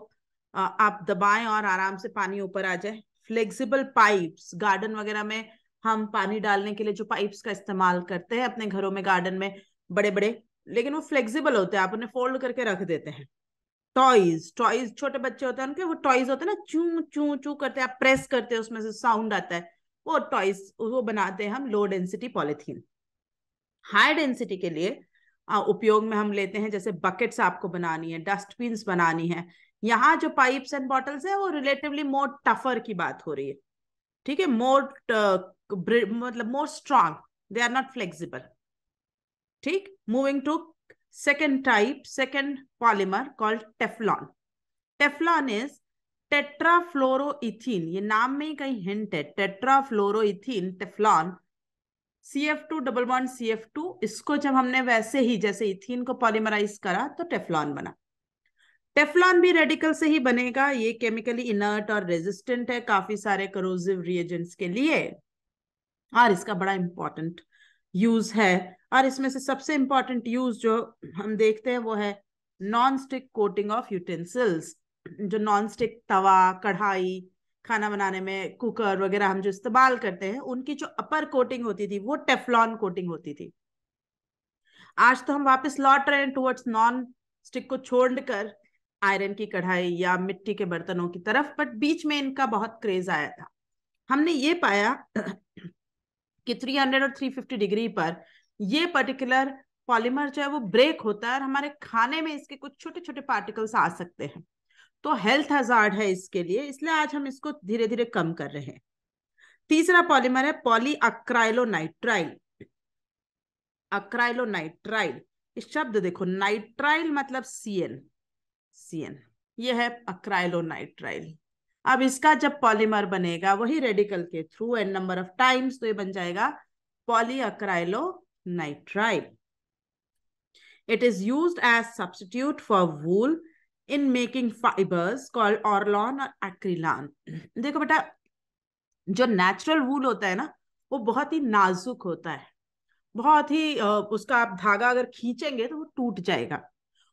S1: आप दबाएं और आराम से पानी ऊपर आ जाए। फ्लेक्सिबल पाइप्स, गार्डन वगैरह में हम पानी डालने के लिए जो पाइप्स का इस्तेमाल करते हैं अपने घरों में, गार्डन में बड़े बड़े, लेकिन वो फ्लेक्सिबल होते हैं, आप उन्हें फोल्ड करके रख देते हैं। टॉयज, टॉयज छोटे बच्चे होते हैं उनके, वो टॉयज होते हैं ना, चू चू चू करते हैं, आप प्रेस करते हैं उसमें से साउंड आता है, वो टॉयज, वो बनाते हैं हम low density polythene. High density के लिए उपयोग में हम लेते हैं, जैसे बकेट्स आपको बनानी है, डस्टबिन्स बनानी है, यहाँ जो पाइप्स एंड बॉटल्स है वो रिलेटिवली मोर टफर की बात हो रही है। ठीक है, मोर मतलब more strong, they are not flexible. ठीक, moving to second type, second polymer called Teflon. Teflon is tetrafluoroethene, ये नाम में ही कहीं हिंट है, tetrafluoroethene Teflon. CF2 double bond CF2, इसको जब हमने वैसे ही जैसे इथीन को पॉलीमराइज करा तो टेफ्लॉन बना। टेफ्लॉन भी रेडिकल से ही बनेगा, ये केमिकली इनर्ट और रेजिस्टेंट है काफी सारे करोसिव रिएजेंट्स के लिए, और इसका बड़ा इंपॉर्टेंट यूज है। और इसमें से सबसे इंपॉर्टेंट यूज जो हम देखते हैं वो है non stick coating of utensils. जो नॉन स्टिक तवा, कढ़ाई, खाना बनाने में कुकर वगैरह हम जो इस्तेमाल करते हैं, उनकी जो अपर कोटिंग होती थी वो टेफ्लॉन कोटिंग होती थी। आज तो हम वापस लौट रहे हैं टुवर्ड्स नॉन स्टिक को छोड़कर आयरन की कढ़ाई या मिट्टी के बर्तनों की तरफ, बट बीच में इनका बहुत क्रेज आया था। हमने ये पाया कि 300 और 350 डिग्री पर ये पर्टिकुलर पॉलीमर जो है वो ब्रेक होता है, और हमारे खाने में इसके कुछ छोटे छोटे पार्टिकल्स आ सकते हैं, तो हेल्थ हैजार्ड है इसके लिए, इसलिए आज हम इसको धीरे धीरे कम कर रहे हैं। तीसरा पॉलीमर है पॉली अक्राइलोनाइट्राइल। अक्राइलोनाइट्राइल, इस शब्द देखो, नाइट्राइल मतलब CN, CN, ये है अक्राइलोनाइट्राइल। अब इसका जब पॉलीमर बनेगा वही रेडिकल के through N number of times, तो ये बन जाएगा poly acrylonitrile. It is used as substitute for wool in making fibres called Orlon और एक्रिलान। देखो बेटा, जो नेचुरल वूल होता है ना वो बहुत ही नाजुक होता है, बहुत ही उसका आप धागा अगर खींचेंगे तो वो टूट जाएगा।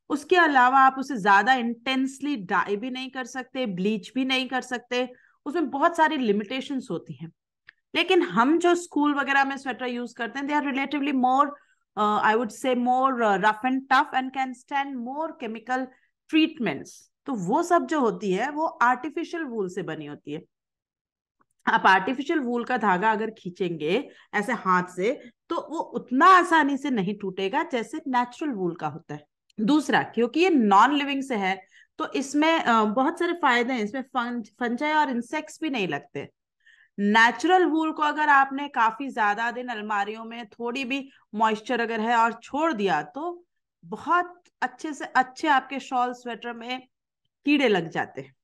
S1: उसके अलावा आप उसे ज्यादा इंटेंसली डाई भी नहीं कर सकते, ब्लीच भी नहीं कर सकते, उसमें बहुत सारी लिमिटेशंस होती हैं। लेकिन हम जो स्कूल वगैरह में स्वेटर यूज करते हैं, they are relatively more, I would say more rough and tough and can stand more chemical treatments. तो वो सब जो होती है वो आर्टिफिशियल वूल से बनी होती है। आप आर्टिफिशियल वूल का धागा अगर खींचेंगे ऐसे हाथ से तो वो उतना आसानी से नहीं टूटेगा जैसे नेचुरल वूल का होता है। दूसरा, क्योंकि ये नॉन लिविंग से है तो इसमें बहुत सारे फायदे हैं, इसमें फंजाई और इंसेक्ट्स भी नहीं लगते। नेचुरल वूल को अगर आपने काफी ज्यादा दिन अलमारियों में थोड़ी भी मॉइस्चर अगर है और छोड़ दिया तो बहुत अच्छे से अच्छे आपके शॉल स्वेटर में कीड़े लग जाते हैं।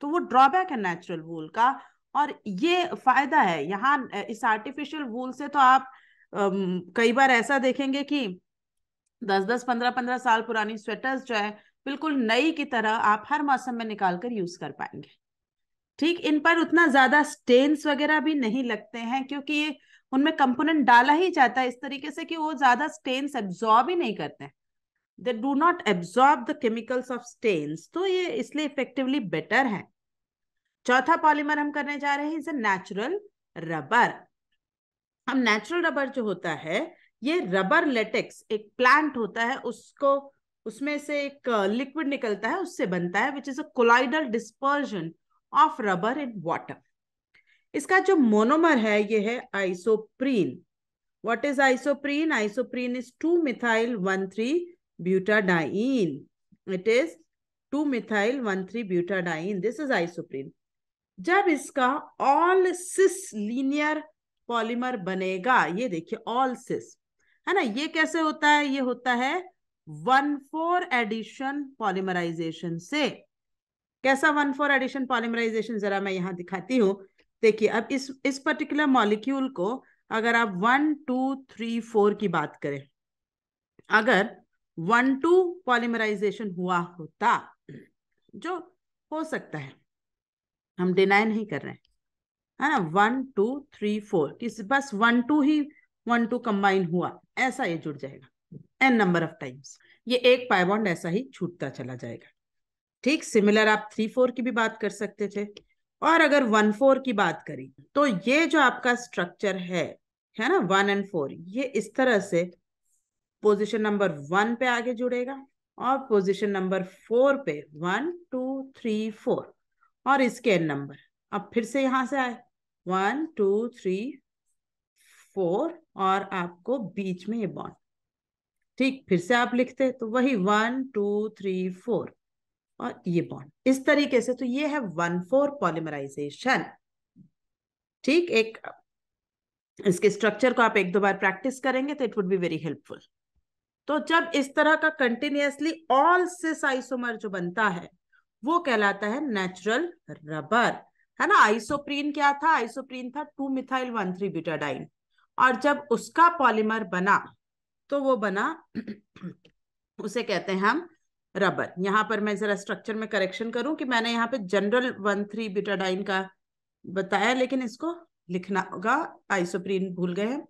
S1: तो वो ड्रॉबैक है नेचुरल वूल का। और ये फायदा है यहाँ इस आर्टिफिशियल वूल से, तो आप कई बार ऐसा देखेंगे कि 10-10 15-15 साल पुरानी स्वेटर्स जो है बिल्कुल नई की तरह आप हर मौसम में निकाल कर यूज कर पाएंगे। ठीक, इन पर उतना ज्यादा स्टेन्स वगैरह भी नहीं लगते हैं क्योंकि ये उनमें कंपोनेंट डाला ही जाता है इस तरीके से कि वो ज्यादा स्टेन्स एब्जॉर्ब ही नहीं करते हैं। They do not absorb the chemicals of stains, तो ये इसलिए इफेक्टिवली बेटर है। चौथा पॉलीमर हम करने जा रहे हैं इज नेचुरल रबर। हम नेचुरल रबर जो होता है, ये रबर लेटेक्स एक प्लांट होता है, उसको उसमें से एक लिक्विड निकलता है, उससे बनता है, which is a colloidal dispersion of rubber in water. इसका जो मोनोमर है ये है isoprene. What is isoprene? Isoprene is 2-methyl-1,3-butadiene. It is 2-methyl-1,3-butadiene. This is isoprene. जब इसका ऑल सिस लीनियर पॉलीमर बनेगा, ये देखिए ऑल सिस है ना, ये कैसे होता है? ये होता है 1,4 एडिशन पॉलीमराइजेशन से। कैसा 1,4 एडिशन पॉलीमराइजेशन, जरा मैं यहां दिखाती हूँ। देखिए, अब इस पर्टिकुलर मॉलिक्यूल को अगर आप 1 2 3 4 की बात करें, अगर 1-2 पॉलीमराइजेशन हुआ होता, जो हो सकता है, हम डिनाई नहीं कर रहे हैं, है ना, 1 2 3 4 किसी बस 1-2 ही 1-2 कंबाइन हुआ, ऐसा ये जुड़ जाएगा n नंबर ऑफ टाइम्स। ये एक पाई बॉन्ड ऐसा ही छूटता चला जाएगा। ठीक, सिमिलर आप 3-4 की भी बात कर सकते थे। और अगर 1-4 की बात करें तो ये जो आपका स्ट्रक्चर है ना, 1 और 4, ये इस तरह से पोजीशन नंबर 1 पे आगे जुड़ेगा और पोजीशन नंबर 4 पे 1 2 3 4 और इसके एन नंबर। अब फिर से यहां से आए 1 2 3 4 और आपको बीच में ये बॉन्ड। ठीक, फिर से आप लिखते तो वही 1 2 3 4 और ये बॉन्ड इस तरीके से। तो ये है 1-4 पॉलीमराइजेशन। ठीक, एक इसके स्ट्रक्चर को आप 1-2 बार प्रैक्टिस करेंगे तो it would be very helpful. तो जब इस तरह का कंटिन्यूअसली ऑल सिस आइसोमर जो बनता है वो कहलाता है नेचुरल रबर, है ना। आइसोप्रीन क्या था? आइसोप्रीन था 2-methyl-1,3-butadiene, और जब उसका पॉलीमर बना तो वो बना उसे कहते हैं हम रबर। यहां पर मैं जरा स्ट्रक्चर में करेक्शन करूं कि मैंने यहाँ पे जनरल 1,3-butadiene का बताया, लेकिन इसको लिखना होगा, आइसोप्रीन भूल गए हैं।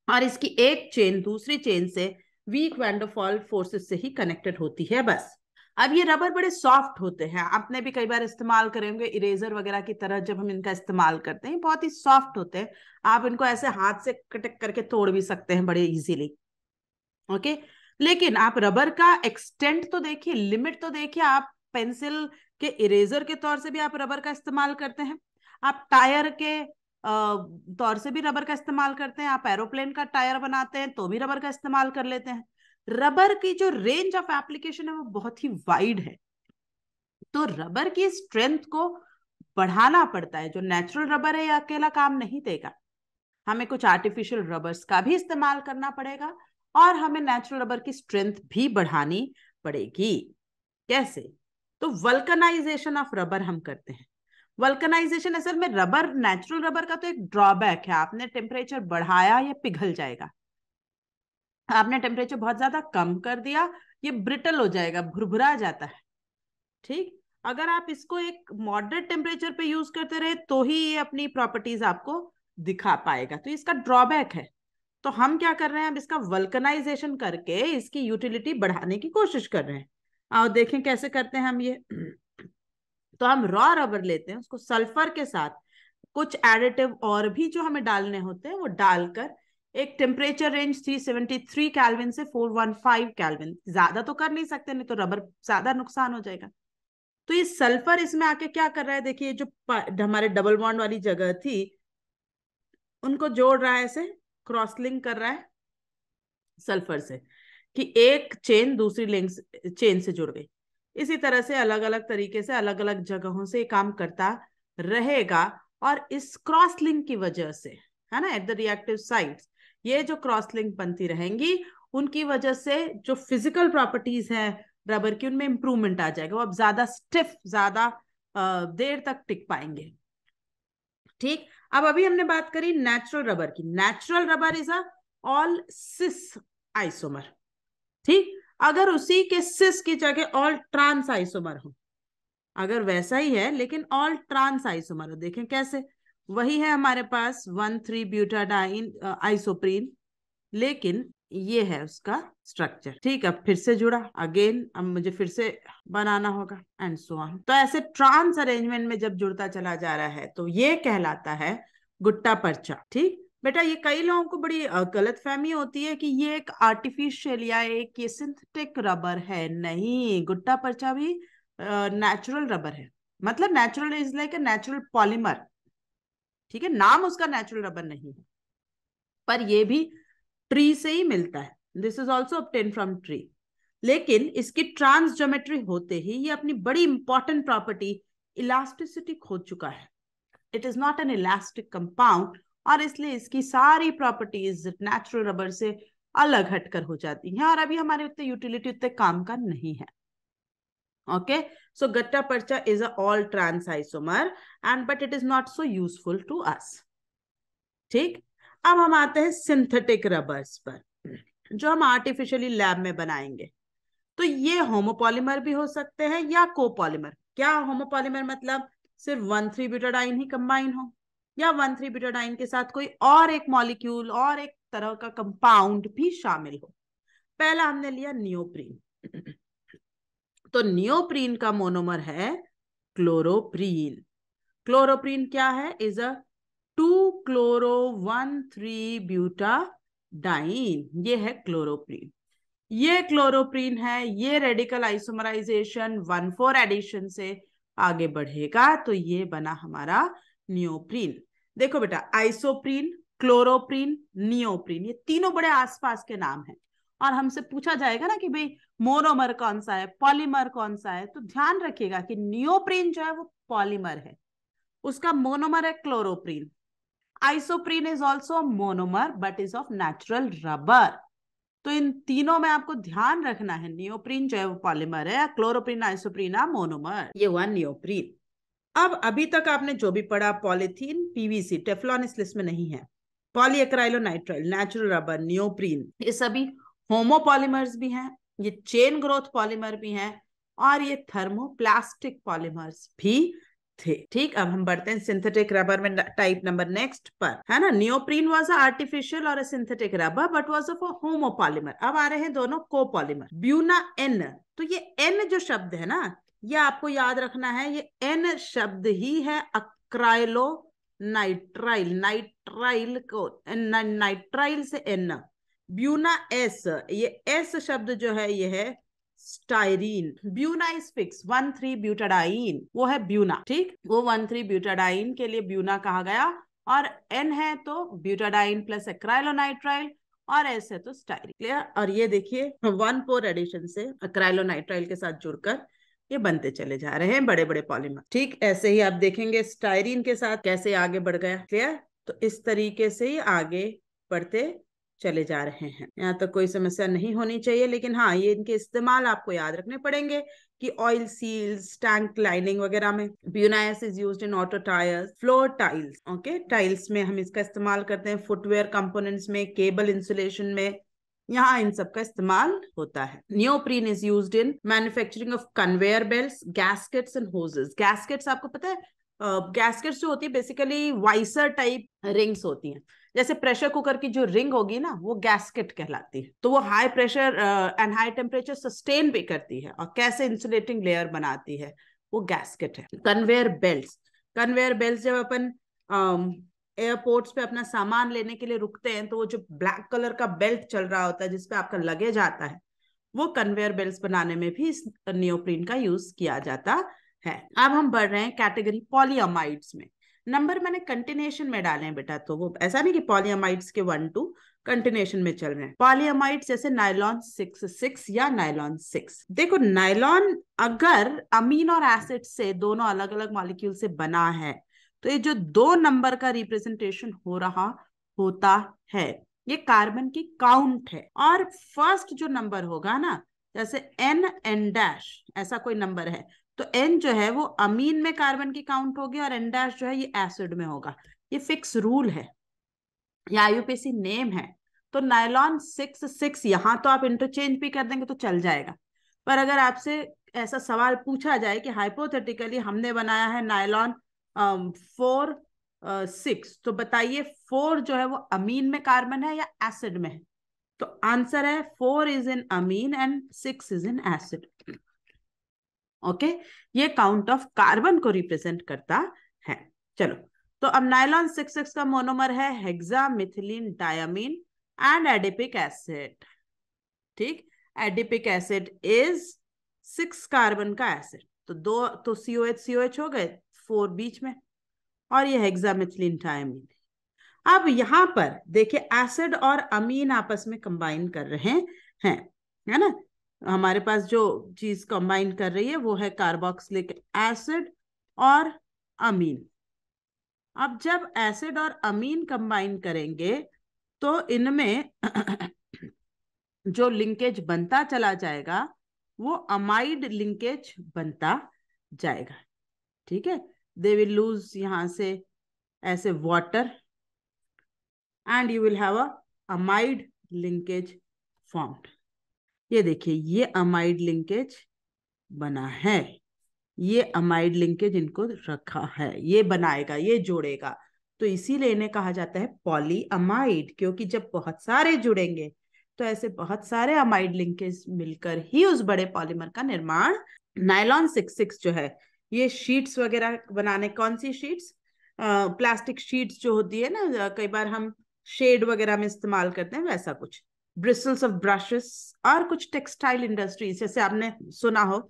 S1: और इसकी एक चेन दूसरी चेन से वीक वैंडरफॉल फोर्सेस से ही कनेक्टेड होती है बस। अब ये रबर बड़े सॉफ्ट होते हैं, आपने भी कई बार इस्तेमाल करेंगे इरेजर वगैरह की तरह, जब हम इनका इस्तेमाल करते हैं बहुत ही सॉफ्ट होते हैं। आप इनको ऐसे हाथ से कटक करके तोड़ भी सकते हैं बड़े इजीली। ओके, लेकिन आप रबर का एक्सटेंट तो देखिए, लिमिट तो देखिए। आप पेंसिल के इरेजर के तौर से भी आप रबर का इस्तेमाल करते हैं, आप टायर के तौर से भी रबर का इस्तेमाल करते हैं, आप एरोप्लेन का टायर बनाते हैं तो भी रबर का इस्तेमाल कर लेते हैं। रबर की जो रेंज ऑफ एप्लीकेशन है वो बहुत ही वाइड है। तो रबर की स्ट्रेंथ को बढ़ाना पड़ता है। जो नेचुरल रबर है ये अकेला काम नहीं देगा, हमें कुछ आर्टिफिशियल रबर्स का भी इस्तेमाल करना पड़ेगा और हमें नेचुरल रबर की स्ट्रेंथ भी बढ़ानी पड़ेगी। कैसे? तो वल्कनाइजेशन ऑफ रबर हम करते हैं। वल्कनाइजेशन असल में रबर, नेचुरल रबर का तो एक ड्रॉबैक है, आपने टेम्परेचर बढ़ाया ये पिघल जाएगा। आपने टेम्परेचर बहुत ज्यादा कम कर दिया ये ब्रिटल हो जाएगा, भुरभुरा जाता है। ठीक, अगर आप इसको एक मॉडरेट टेम्परेचर पे यूज करते रहे तो ही ये अपनी प्रॉपर्टीज आपको दिखा पाएगा, तो इसका ड्रॉबैक है। तो हम क्या कर रहे हैं, अब इसका वल्कनाइजेशन करके इसकी यूटिलिटी बढ़ाने की कोशिश कर रहे हैं। आओ देखें कैसे करते हैं हम ये। तो हम रॉ रबर लेते हैं, उसको सल्फर के साथ कुछ एडिटिव और भी जो हमें डालने होते हैं वो डालकर एक टेम्परेचर रेंज 373 केल्विन से 415 केल्विन, ज्यादा तो कर नहीं सकते, नहीं तो रबर ज्यादा नुकसान हो जाएगा। तो ये सल्फर इसमें आके क्या कर रहा है, देखिए जो हमारे डबल बॉन्ड वाली जगह थी उनको जोड़ रहा है, ऐसे क्रॉस लिंक कर रहा है सल्फर से, कि एक चेन दूसरी लिंक चेन से जुड़ गई। इसी तरह से अलग अलग तरीके से अलग अलग जगहों से काम करता रहेगा। और इस क्रॉस लिंक की वजह से, है ना, एट द रिएक्टिव साइट्स ये जो क्रॉस लिंक बनती रहेंगी, उनकी वजह से जो फिजिकल प्रॉपर्टीज है रबर की उनमें इंप्रूवमेंट आ जाएगा। वो अब ज्यादा स्टिफ, ज्यादा देर तक टिक पाएंगे। ठीक, अब अभी हमने बात करी नेचुरल रबर की। Natural rubber is a all cis isomer. ठीक, अगर उसी के सिस की जगह ऑल ट्रांस आइसोमर हो, अगर वैसा ही है लेकिन ऑल ट्रांस आइसोमर हो, देखें कैसे, वही है हमारे पास 1,3 ब्यूटाडाइन आइसोप्रीन, लेकिन ये है उसका स्ट्रक्चर। ठीक, अब फिर से जुड़ा अगेन, अब मुझे फिर से बनाना होगा एंड सो ऑन। तो ऐसे ट्रांस अरेंजमेंट में जब जुड़ता चला जा रहा है तो ये कहलाता है गुट्टा पर्चा। ठीक बेटा, ये कई लोगों को बड़ी गलत फहमी होती है कि ये एक आर्टिफिशियल या एक ये सिंथेटिक रबर है। नहीं, गुट्टा पर्चा भी नेचुरल रबर है। मतलब natural is like a natural polymer. ठीक है, नाम उसका नेचुरल रबर नहीं है, पर ये भी ट्री से ही मिलता है। This is also obtain from tree. लेकिन इसकी ट्रांस ज्योमेट्री होते ही ये अपनी बड़ी इंपॉर्टेंट प्रॉपर्टी इलास्टिसिटी खो चुका है। It is not an elastic compound, और इसलिए इसकी सारी प्रॉपर्टीज नेचुरल रबर से अलग हटकर हो जाती हैं और अभी हमारे उतने यूटिलिटी, उतने काम का नहीं है। Okay, so gutta percha is a all trans isomer and but it is not so useful to us. ठीक, अब हम आते हैं सिंथेटिक रबर्स पर, जो हम आर्टिफिशियली लैब में बनाएंगे। तो ये होमोपॉलीमर भी हो सकते हैं या कोपॉलीमर। क्या होमोपॉलीमर मतलब सिर्फ 1,3 ब्यूटाडाइन ही कंबाइन हो, या 1,3 ब्यूटाडाइन के साथ कोई और एक मॉलिक्यूल और एक तरह का कंपाउंड भी शामिल हो। पहला हमने लिया नियोप्रीन। तो नियोप्रीन का मोनोमर है क्लोरोप्रीन। क्लोरोप्रीन क्या है, इज अ 2-chloro-1,3 ब्यूटाडाइन। ये है क्लोरोप्रीन। ये क्लोरोप्रीन है। ये रेडिकल आइसोमराइजेशन 1,4 एडिशन से आगे बढ़ेगा तो ये बना हमारा नियोप्रीन। देखो बेटा, आइसोप्रीन, क्लोरोप्रीन, नियोप्रीन, ये तीनों बड़े आसपास के नाम हैं। और हमसे पूछा जाएगा ना कि भाई मोनोमर कौन सा है, पॉलीमर कौन सा है, तो ध्यान रखिएगा कि नियोप्रीन जो है वो पॉलीमर है, उसका मोनोमर है chloroprene. Isoprene is also monomer but is of natural rubber. तो इन तीनों में आपको ध्यान रखना है, नियोप्रीन जो है वो पॉलीमर है, क्लोरोप्रीन आइसोप्रीन है मोनोमर। ये हुआ नियोप्रीन। अब अभी तक आपने जो भी पढ़ा, पॉलीथीन, पीवीसी, टेफ्लॉन इस लिस्ट में नहीं है, पॉलीएक्राइलोनाइट्राइल, नेचुरल रबर, नियोप्रीन, ये सभी होमोपॉलीमर्स भी हैं, ये चेन ग्रोथ पॉलीमर भी हैं, और ये थर्मोप्लास्टिक पॉलीमर्स भी थे। ठीक, अब हम बढ़ते हैं सिंथेटिक रबर में टाइप नंबर नेक्स्ट पर, है ना। नियोप्रीन वाज आर्टिफिशियल और synthetic rubber but was of a homopolymer. अब आ रहे हैं दोनों कोपॉलीमर। ब्यूना एन, तो ये एन जो शब्द है ना, ये आपको याद रखना है, ये एन शब्द ही है अक्राइलो नाइट्राइल, नाइट्राइल को नाइट्राइल से एन। ब्यूना एस, ये एस शब्द जो है ये है styrene. Buena is fix 1,3 butadiene, वो है ब्यूना। ठीक, वो 1,3 ब्यूटाडाइन के लिए ब्यूना कहा गया। और एन है तो ब्यूटाडाइन प्लस एक्राइलोनाइट्राइल, और एस है तो स्टाइरीन। क्लियर। और ये देखिए 1,4 एडिशन से एक्राइलोनाइट्राइल के साथ जुड़कर ये बनते चले जा रहे हैं बड़े बड़े पॉलीमर। ठीक, ऐसे ही आप देखेंगे स्टाइरीन के साथ कैसे आगे बढ़ गया। क्लियर। तो इस तरीके से ही आगे बढ़ते चले जा रहे हैं। यहाँ तक कोई समस्या नहीं होनी चाहिए, लेकिन हाँ, ये इनके इस्तेमाल आपको याद रखने पड़ेंगे कि ऑयल सील्स, टैंक लाइनिंग वगैरह में। Buna S is used in auto tyres, floor tiles. Okay, tiles में हम इसका इस्तेमाल करते हैं, फुटवेयर कंपोनेंट्स में, केबल इंसुलेशन में, यहाँ इन सब का इस्तेमाल होता है। Neoprene is used in manufacturing of conveyor belts, gaskets and hoses. Gaskets आपको पता है, गैस्केट्स जो होती है बेसिकली वाइसर टाइप रिंग्स होती हैं। जैसे प्रेशर कुकर की जो रिंग होगी ना, वो गैस्केट कहलाती है। तो वो high pressure and high temperature sustain भी करती है और कैसे इंसुलेटिंग लेयर बनाती है, वो गैस्केट है। कन्वेयर बेल्ट्स, कन्वेयर बेल्ट्स जब अपन एयरपोर्ट्स पे अपना सामान लेने के लिए रुकते हैं तो वो जो ब्लैक कलर का बेल्ट चल रहा होता है जिसपे आपका लगेज आता है, वो कन्वेयर बेल्ट्स बनाने में भी इस नियोप्रीन का यूज किया जाता है। अब हम बढ़ रहे हैं कैटेगरी पॉलीअमाइड्स में। नंबर मैंने कंटिन्यूएशन में डाले हैं बेटा, तो वो ऐसा नहीं कि पॉलीअमाइड्स के 1 2 कंटिन्यूएशन में चल रहे हैं। पॉलीअमाइड्स जैसे नायलॉन 6 या नायलॉन 6। देखो नायलॉन अगर अमीन और एसिड से दोनों अलग अलग मॉलिक्यूल से बना है, तो ये जो 2 नंबर का रिप्रेजेंटेशन हो रहा होता है, ये कार्बन की काउंट है। और फर्स्ट जो नंबर होगा ना, जैसे एन डैश ऐसा कोई नंबर है, तो एन जो है वो अमीन में कार्बन की काउंट होगी और एन डैश जो है ये एसिड में होगा। ये फिक्स रूल है, ये आईयूपीएसी नेम है। तो नायलॉन 6 यहाँ तो आप इंटरचेंज भी कर देंगे तो चल जाएगा, पर अगर आपसे ऐसा सवाल पूछा जाए कि हाइपोथेटिकली हमने बनाया है नायलॉन 4 6, तो बताइए 4 जो है वो अमीन में कार्बन है या एसिड में है? तो आंसर है 4 is in amine and 6 is in acid. Okay, ये काउंट ऑफ कार्बन को रिप्रेजेंट करता है। चलो, तो अब नायलॉन 6 का मोनोमर है हेक्सामिथिलीन डायमीन एंड एडिपिक एसिड। ठीक, एडिपिक एसिड इज 6 कार्बन का एसिड, तो 2 तो COH हो गए, 4 बीच में, और ये हेक्सामिथिलीन डायमीन। अब यहां पर देखिए एसिड और अमीन आपस में कंबाइन कर रहे हैं, है ना। हमारे पास जो चीज कंबाइन कर रही है वो है कार्बोक्सिलिक एसिड और अमीन। अब जब एसिड और अमीन कंबाइन करेंगे तो इनमें जो लिंकेज बनता चला जाएगा वो अमाइड लिंकेज बनता जाएगा। ठीक है, दे विल लूज यहां से ऐसे water and you will have a amide linkage formed। ये देखिए ये अमाइड लिंकेज बना है, ये अमाइड लिंकेज इनको रखा है, ये बनाएगा, ये जोड़ेगा। तो इसीलिए इन्हें कहा जाता है पॉलीअमाइड, क्योंकि जब बहुत सारे जुड़ेंगे तो ऐसे बहुत सारे अमाइड लिंकेज मिलकर ही उस बड़े पॉलीमर का निर्माण। नायलॉन 6 जो है ये शीट्स वगैरह बनाने, कौन सी शीट्स? प्लास्टिक शीट्स जो होती है ना, कई बार हम शेड वगैरह में इस्तेमाल करते हैं, वैसा कुछ ब्रिस्टल्स ऑफ ब्रशेस और कुछ टेक्सटाइल इंडस्ट्रीज, जैसे आपने सुना हो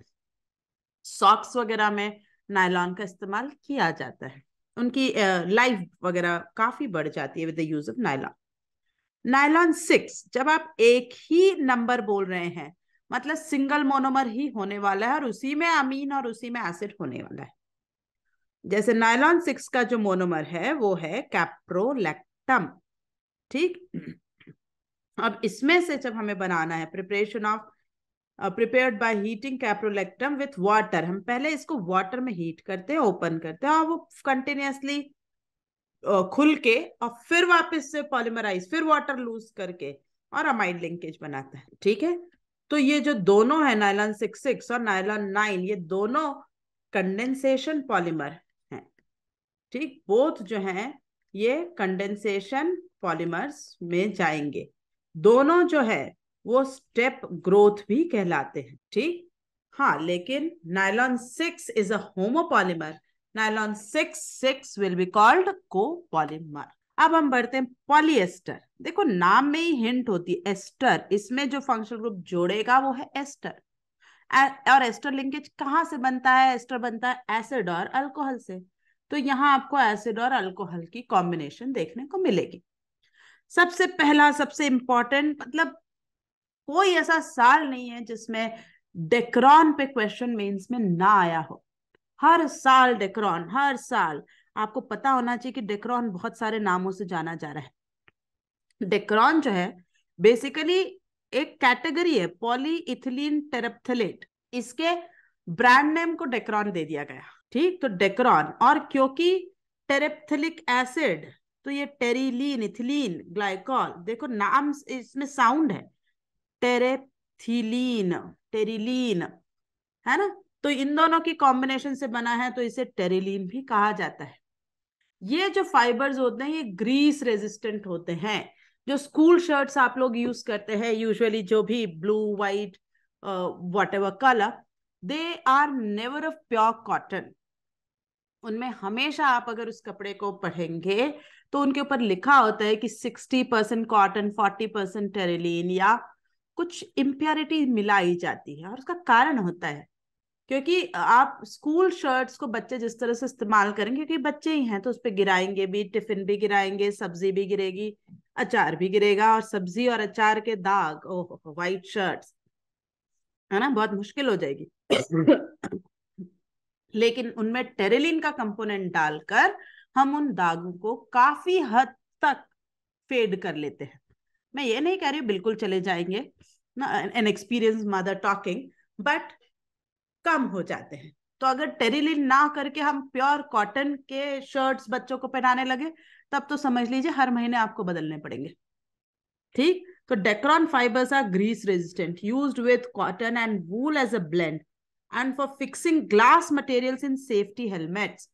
S1: सॉक्स वगैरह में नायलॉन का इस्तेमाल किया जाता है, उनकी लाइफ वगैरह काफी बढ़ जाती है with the use of nylon. Nylon 6 जब आप एक ही नंबर बोल रहे हैं, मतलब सिंगल मोनोमर ही होने वाला है और उसी में अमीन और उसी में एसिड होने वाला है। जैसे नायलॉन 6 का जो मोनोमर है वो है कैप्रोलैक्टम। ठीक, अब इसमें से जब हमें बनाना है preparation of prepared by heating caprolactam with water, हम पहले इसको वाटर में हीट करते हैं, ओपन करते हैं, और वो कंटिन्यूअसली खुल के और फिर वापस से पॉलीमराइज, फिर वाटर लूज करके और अमाइड लिंकेज बनाता है। ठीक है, तो ये जो दोनों है नायलॉन 6 और नायलॉन 9, ये दोनों कंडेंसेशन पॉलीमर हैं। ठीक, बोथ जो हैं ये कंडेंसेशन पॉलीमर्स में जाएंगे। दोनों जो है वो स्टेप ग्रोथ भी कहलाते हैं। ठीक, हाँ, लेकिन nylon 6 is a homopolymer, nylon 6 will be called copolymer. अब हम बढ़ते हैं पॉलीएस्टर। देखो नाम में ही हिंट होती है एस्टर, इसमें जो फंक्शनल ग्रुप जोड़ेगा वो है एस्टर। और एस्टर लिंकेज कहाँ से बनता है? एस्टर बनता है एसिड और अल्कोहल से। तो यहाँ आपको एसिड और अल्कोहल की कॉम्बिनेशन देखने को मिलेगी। सबसे पहला, सबसे इंपॉर्टेंट, मतलब कोई ऐसा साल नहीं है जिसमें डेक्रॉन पे क्वेश्चन मेंस में ना आया हो। हर साल डेक्रॉन, हर साल आपको पता होना चाहिए कि डेक्रॉन बहुत सारे नामों से जाना जा रहा है। डेक्रॉन जो है बेसिकली एक कैटेगरी है, पॉलीइथिलीन टेरेप्थलेट, इसके ब्रांड नेम को डेक्रॉन दे दिया गया। ठीक, तो डेक्रॉन, और क्योंकि टेरेप्थलिक एसिड, तो ये टेरिलीन, इथिलीन, ग्लाइकॉल, देखो नाम इसमें साउंड है, टेरेथिलीन, टेरिलीन, है ना, तो इन दोनों की कॉम्बिनेशन से बना है, तो इसे टेरिलीन भी कहा जाता है। ये जो फाइबर्स होते हैं ये ग्रीस रेजिस्टेंट होते हैं। जो स्कूल शर्ट्स आप लोग यूज करते हैं यूजुअली, जो भी blue white whatever colour, they are never of pure cotton. उनमें हमेशा आप अगर उस कपड़े को पढ़ेंगे तो उनके ऊपर लिखा होता है कि 60% कॉटन, 40% टेरिलीन, या कुछ इम्प्योरिटी मिलाई जाती है, और उसका कारण होता है क्योंकि आप स्कूल शर्ट्स को बच्चे जिस तरह से इस्तेमाल करेंगे, क्योंकि बच्चे ही हैं तो उस पर गिराएंगे भी, टिफिन भी गिराएंगे, सब्जी भी गिरेगी, अचार भी गिरेगा, और सब्जी और अचार के दाग, ओह व्हाइट शर्ट्स, है ना, बहुत मुश्किल हो जाएगी। लेकिन उनमें टेरिलिन का कंपोनेंट डालकर हम उन दागों को काफी हद तक फेड कर लेते हैं। मैं ये नहीं कह रही बिल्कुल चले जाएंगे, an experience mother talking, but कम हो जाते हैं। तो अगर टेरिलिन ना करके हम प्योर कॉटन के शर्ट्स बच्चों को पहनाने लगे, तब तो समझ लीजिए हर महीने आपको बदलने पड़ेंगे। ठीक, तो Dacron fibres are grease resistant, used with cotton and wool as a blend and for fixing glass materials in safety helmets.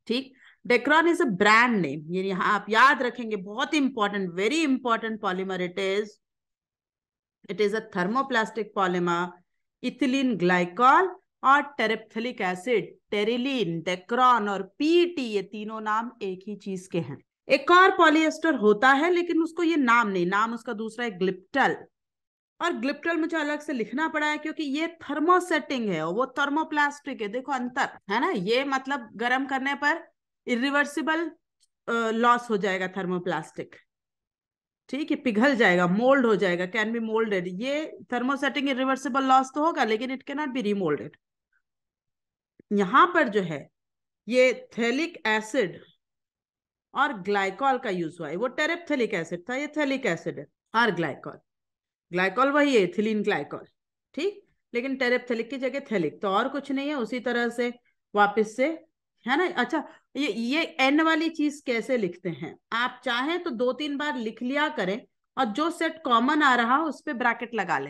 S1: ठीक, Dacron is a brand name, ये यहाँ आप याद रखेंगे, बहुत important, very important polymer it is a thermoplastic polymer, ethylene glycol और terephthalic acid, Terylene, Dacron और PT, ये तीनों नाम एक ही चीज के हैं। एक और पॉलिएस्टर होता है लेकिन उसको ये नाम नहीं, नाम उसका दूसरा है ग्लिप्टल, और ग्लिप्टल मुझे अलग से लिखना पड़ा है क्योंकि ये थर्मोसेटिंग है और वो थर्मोप्लास्टिक है। देखो अंतर है ना, ये मतलब गर्म करने पर इरिवर्सिबल लॉस हो जाएगा थर्मोप्लास्टिक, ठीक है, पिघल जाएगा, मोल्ड हो जाएगा, कैन बी मोल्डेड। ये थर्मोसेटिंग इरिवर्सिबल लॉस तो होगा लेकिन it can not be remoulded. यहां पर जो है ये थैलिक एसिड और ग्लाइकॉल का यूज हुआ है, वो टेरेप्थेलिक एसिड था, ये थैलिक एसिड है, और ग्लाइकॉल, ग्लाइकॉल वही है, इथिलीन ग्लाइकॉल, ठीक, लेकिन टेरेप्थेलिक की जगह थैलिक, तो और कुछ नहीं है। उसी तरह से वापस से, है ना। अच्छा, ये एन वाली चीज कैसे लिखते हैं, आप चाहें तो 2-3 बार लिख लिया करें और जो सेट कॉमन आ रहा उस पर ब्रैकेट लगा ले,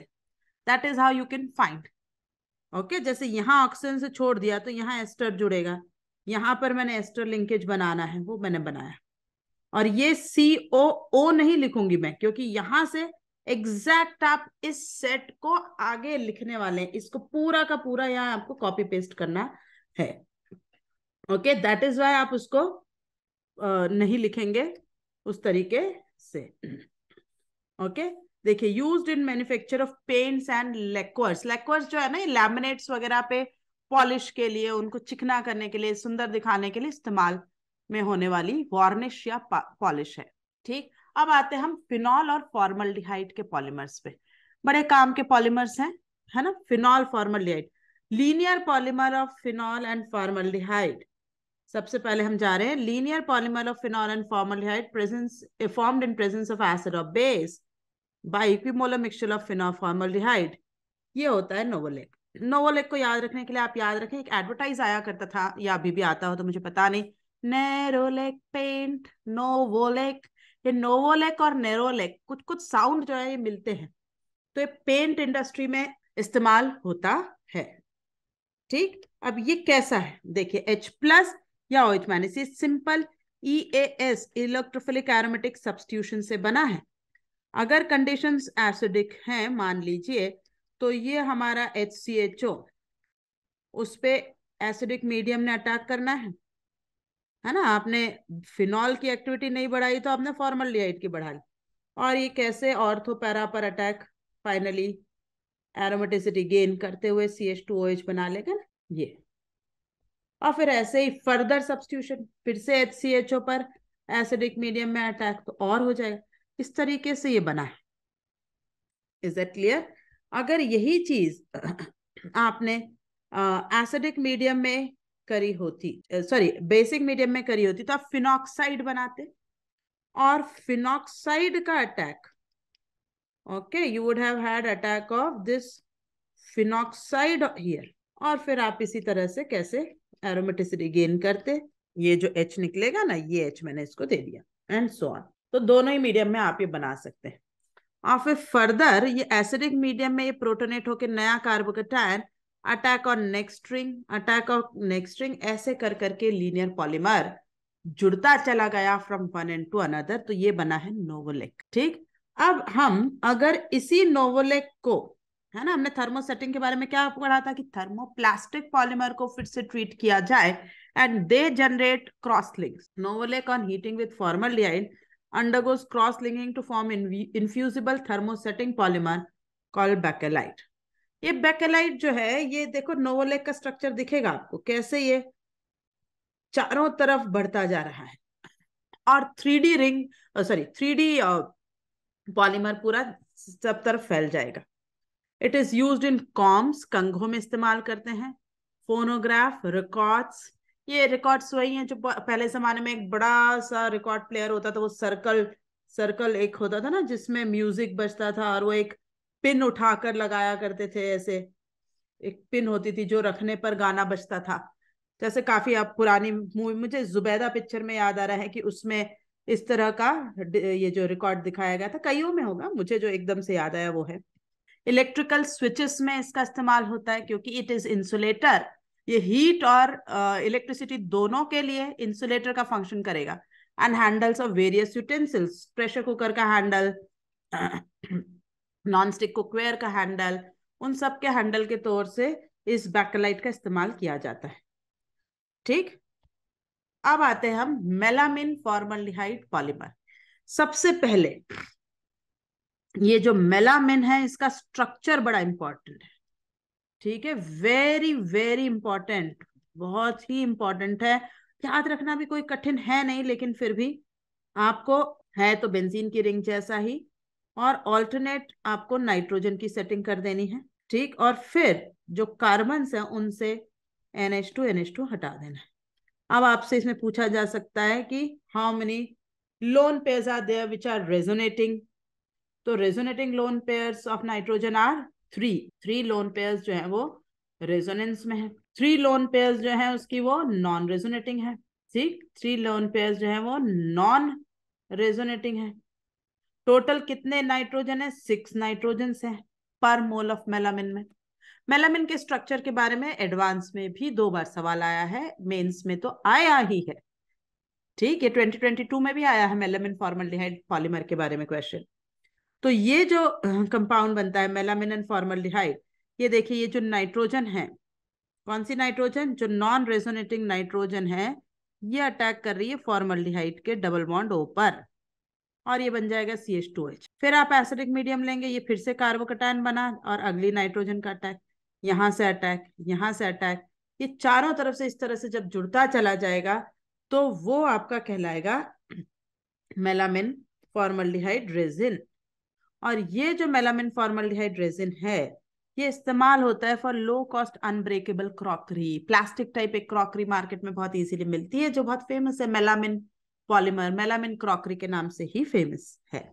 S1: that is how you can find. Okay, जैसे यहाँ ऑक्सीजन से छोड़ दिया तो यहाँ एस्टर जुड़ेगा, यहाँ पर मैंने एस्टर लिंकेज बनाना है, वो मैंने बनाया। और ये COO नहीं लिखूंगी मैं, क्योंकि यहां से एग्जैक्ट आप इस सेट को आगे लिखने वाले हैं, इसको पूरा का पूरा यहाँ आपको कॉपी पेस्ट करना है। ओके, दैट इज वाई आप उसको नहीं लिखेंगे उस तरीके से। ओके, देखिए, used in manufacture of paints and lacquers, lacquers जो है ना, ये लैमिनेट्स वगैरह पे पॉलिश के लिए, उनको चिकना करने के लिए, सुंदर दिखाने के लिए इस्तेमाल में होने वाली वार्निश या पॉलिश है। ठीक, अब आते हैं हम फिनॉल और फॉर्मल्डिहाइड के पॉलीमर्स पे। बड़े काम के पॉलीमर्स हैं, है ना, phenol formaldehyde, linear polymer of phenol and formaldehyde. सबसे पहले हम जा रहे हैं linear polymer of phenol and formaldehyde presence formed in presence of acid और base by equimolar mixture of phenol formaldehyde. ये होता है नोवोलेक। नोवोलेक को याद रखने के लिए आप याद रखें, एक एडवर्टाइज आया करता था, या अभी भी आता हो तो मुझे पता नहीं, नेरोलेक पेंट, नोवोलेक। ये नोवोलेक और नेरोलेक कुछ कुछ साउंड जो है ये मिलते हैं, तो ये पेंट इंडस्ट्री में इस्तेमाल होता है। ठीक, अब ये कैसा है, देखिए H+ या OH माइनस, ये simple EAS electrophilic aromatic substitution से बना है। अगर कंडीशंस एसिडिक हैं मान लीजिए, तो ये हमारा HCHO, उस पे एसिडिक मीडियम ने अटैक करना है ना। आपने फिनॉल की एक्टिविटी नहीं बढ़ाई तो आपने फॉर्मल्डिहाइड की बढ़ा ली, और ये कैसे ऑर्थो पैरा पर अटैक, फाइनली एरोमेटिसिटी गेन करते हुए CH2OH बना लेगा ना ये। और फिर ऐसे ही फर्दर सब्स्टिट्यूशन, फिर से HCHO पर एसिडिक मीडियम में अटैक, तो और हो जाएगा। इस तरीके से ये बना है। Is that clear? अगर यही चीज आपने एसिडिक मीडियम में करी होती, सॉरी बेसिक मीडियम में करी होती, तो आप फिनॉक्साइड बनाते, और फिनॉक्साइड का attack, okay, you would have had attack of this phenoxide here, और फिर आप इसी तरह से कैसे एरोमेटिसिटी गेन करते, ये जो H निकलेगा ना, ये H मैंने इसको दे दिया, एंड सो ऑन। तो दोनों ही मीडियम में आप ये बना सकते हैं। और फिर फर्दर ये एसिडिक मीडियम में ये प्रोटोनेट होकर नया carbocation, attack on next string, attack on next string, ऐसे कर करके लीनियर पॉलीमर जुड़ता चला गया from one end to another, तो ये बना है नोवोलेक। ठीक, अब हम अगर इसी नोवोलेक को, है ना, हमने थर्मोसेटिंग के बारे में क्या पढ़ा था कि थर्मोप्लास्टिक पॉलीमर को फिर से ट्रीट किया जाए and they generate cross links. Novolac on heating with formaldehyde undergoes cross linking to form infusible thermosetting polymer called bakelite. ये बेकेलाइट जो है, ये देखो नोवोलेक का स्ट्रक्चर दिखेगा आपको कैसे ये चारों तरफ बढ़ता जा रहा है, और 3D ring, sorry 3D polymer पूरा सब तरफ फैल जाएगा। It is used in combs, कंघों में इस्तेमाल करते हैं, फोनोग्राफ, रिकॉर्ड्स। ये रिकॉर्ड्स वही हैं जो पहले जमाने में एक बड़ा सा रिकॉर्ड प्लेयर होता था, वो सर्कल सर्कल एक होता था ना जिसमें म्यूजिक बजता था, और वो एक पिन उठाकर लगाया करते थे, ऐसे एक पिन होती थी जो रखने पर गाना बजता था। जैसे काफी आप पुरानी मूवी, मुझे जुबैदा पिक्चर में याद आ रहा है कि उसमें इस तरह का ये जो रिकॉर्ड दिखाया गया था, कईयों में होगा, मुझे जो एकदम से याद आया वो है। इलेक्ट्रिकल स्विचेस में इसका इस्तेमाल होता है क्योंकि इट इज इंसुलेटर। ये हीट और इलेक्ट्रिसिटी दोनों के लिए इंसुलेटर का फंक्शन करेगा। And handles of various utensils, pressure cooker का हैंडल, नॉन स्टिक कुकवेयर का हैंडल, उन सब के हैंडल के तौर से इस बैकेलाइट का इस्तेमाल किया जाता है। ठीक, अब आते हैं हम मेलामिन फॉर्मल्डिहाइड पॉलीमर। सबसे पहले ये जो मेलामिन है इसका स्ट्रक्चर बड़ा इंपॉर्टेंट है। ठीक है, वेरी वेरी इंपॉर्टेंट, बहुत ही इंपॉर्टेंट है। याद रखना भी कोई कठिन है नहीं, लेकिन फिर भी आपको है तो बेंजीन की रिंग जैसा ही, और ऑल्टरनेट आपको नाइट्रोजन की सेटिंग कर देनी है। ठीक, और फिर जो कार्बन है उनसे NH2 हटा देना है। अब आपसे इसमें पूछा जा सकता है कि how many lone pairs are there which are resonating. तो resonating lone pairs of nitrogen are 3 lone pairs जो है वो रेजोनेंस में है, 3 लोन पेयर्स जो है उसकी वो नॉन रेजोनेटिंग है। ठीक, 3 लोन पेयर्स जो है वो नॉन रेजोनेटिंग है। टोटल कितने नाइट्रोजन है? 6 नाइट्रोजन है पर मोल ऑफ मेलामिन में। मेलामिन के स्ट्रक्चर के बारे में एडवांस में भी 2 बार सवाल आया है, मेंस में तो आया ही है। ठीक, ये 2022 में भी आया है मेलामिन फॉर्मल्डिहाइड पॉलीमर के बारे में क्वेश्चन। तो ये जो कंपाउंड बनता है मेलामिन एंड फॉर्मल्डिहाइड, ये देखिए ये जो नाइट्रोजन है, कौन सी नाइट्रोजन? जो नॉन रेजोनेटिंग नाइट्रोजन है, ये अटैक कर रही है फॉर्मल्डिहाइड के डबल बॉन्ड O पर, और ये बन जाएगा CH2H। फिर आप एसिडिक मीडियम लेंगे, ये फिर से कार्बोकैटायन बना, और अगली नाइट्रोजन का अटैक, यहां से अटैक, यहां से अटैक, ये चारों तरफ से इस तरह से जब जुड़ता चला जाएगा तो वो आपका कहलाएगा मेलामिन फॉर्मल्डिहाइड रेजिन। और ये जो मेलामिन फॉर्मल्डिहाइड रेजिन है, ये इस्तेमाल होता है for low cost unbreakable crockery. Plastic type एक क्रॉकरी मार्केट में बहुत इजीली मिलती है जो बहुत फेमस है, मेलामिन पॉलीमर, मेलामिन क्रॉकरी के नाम से ही फेमस है।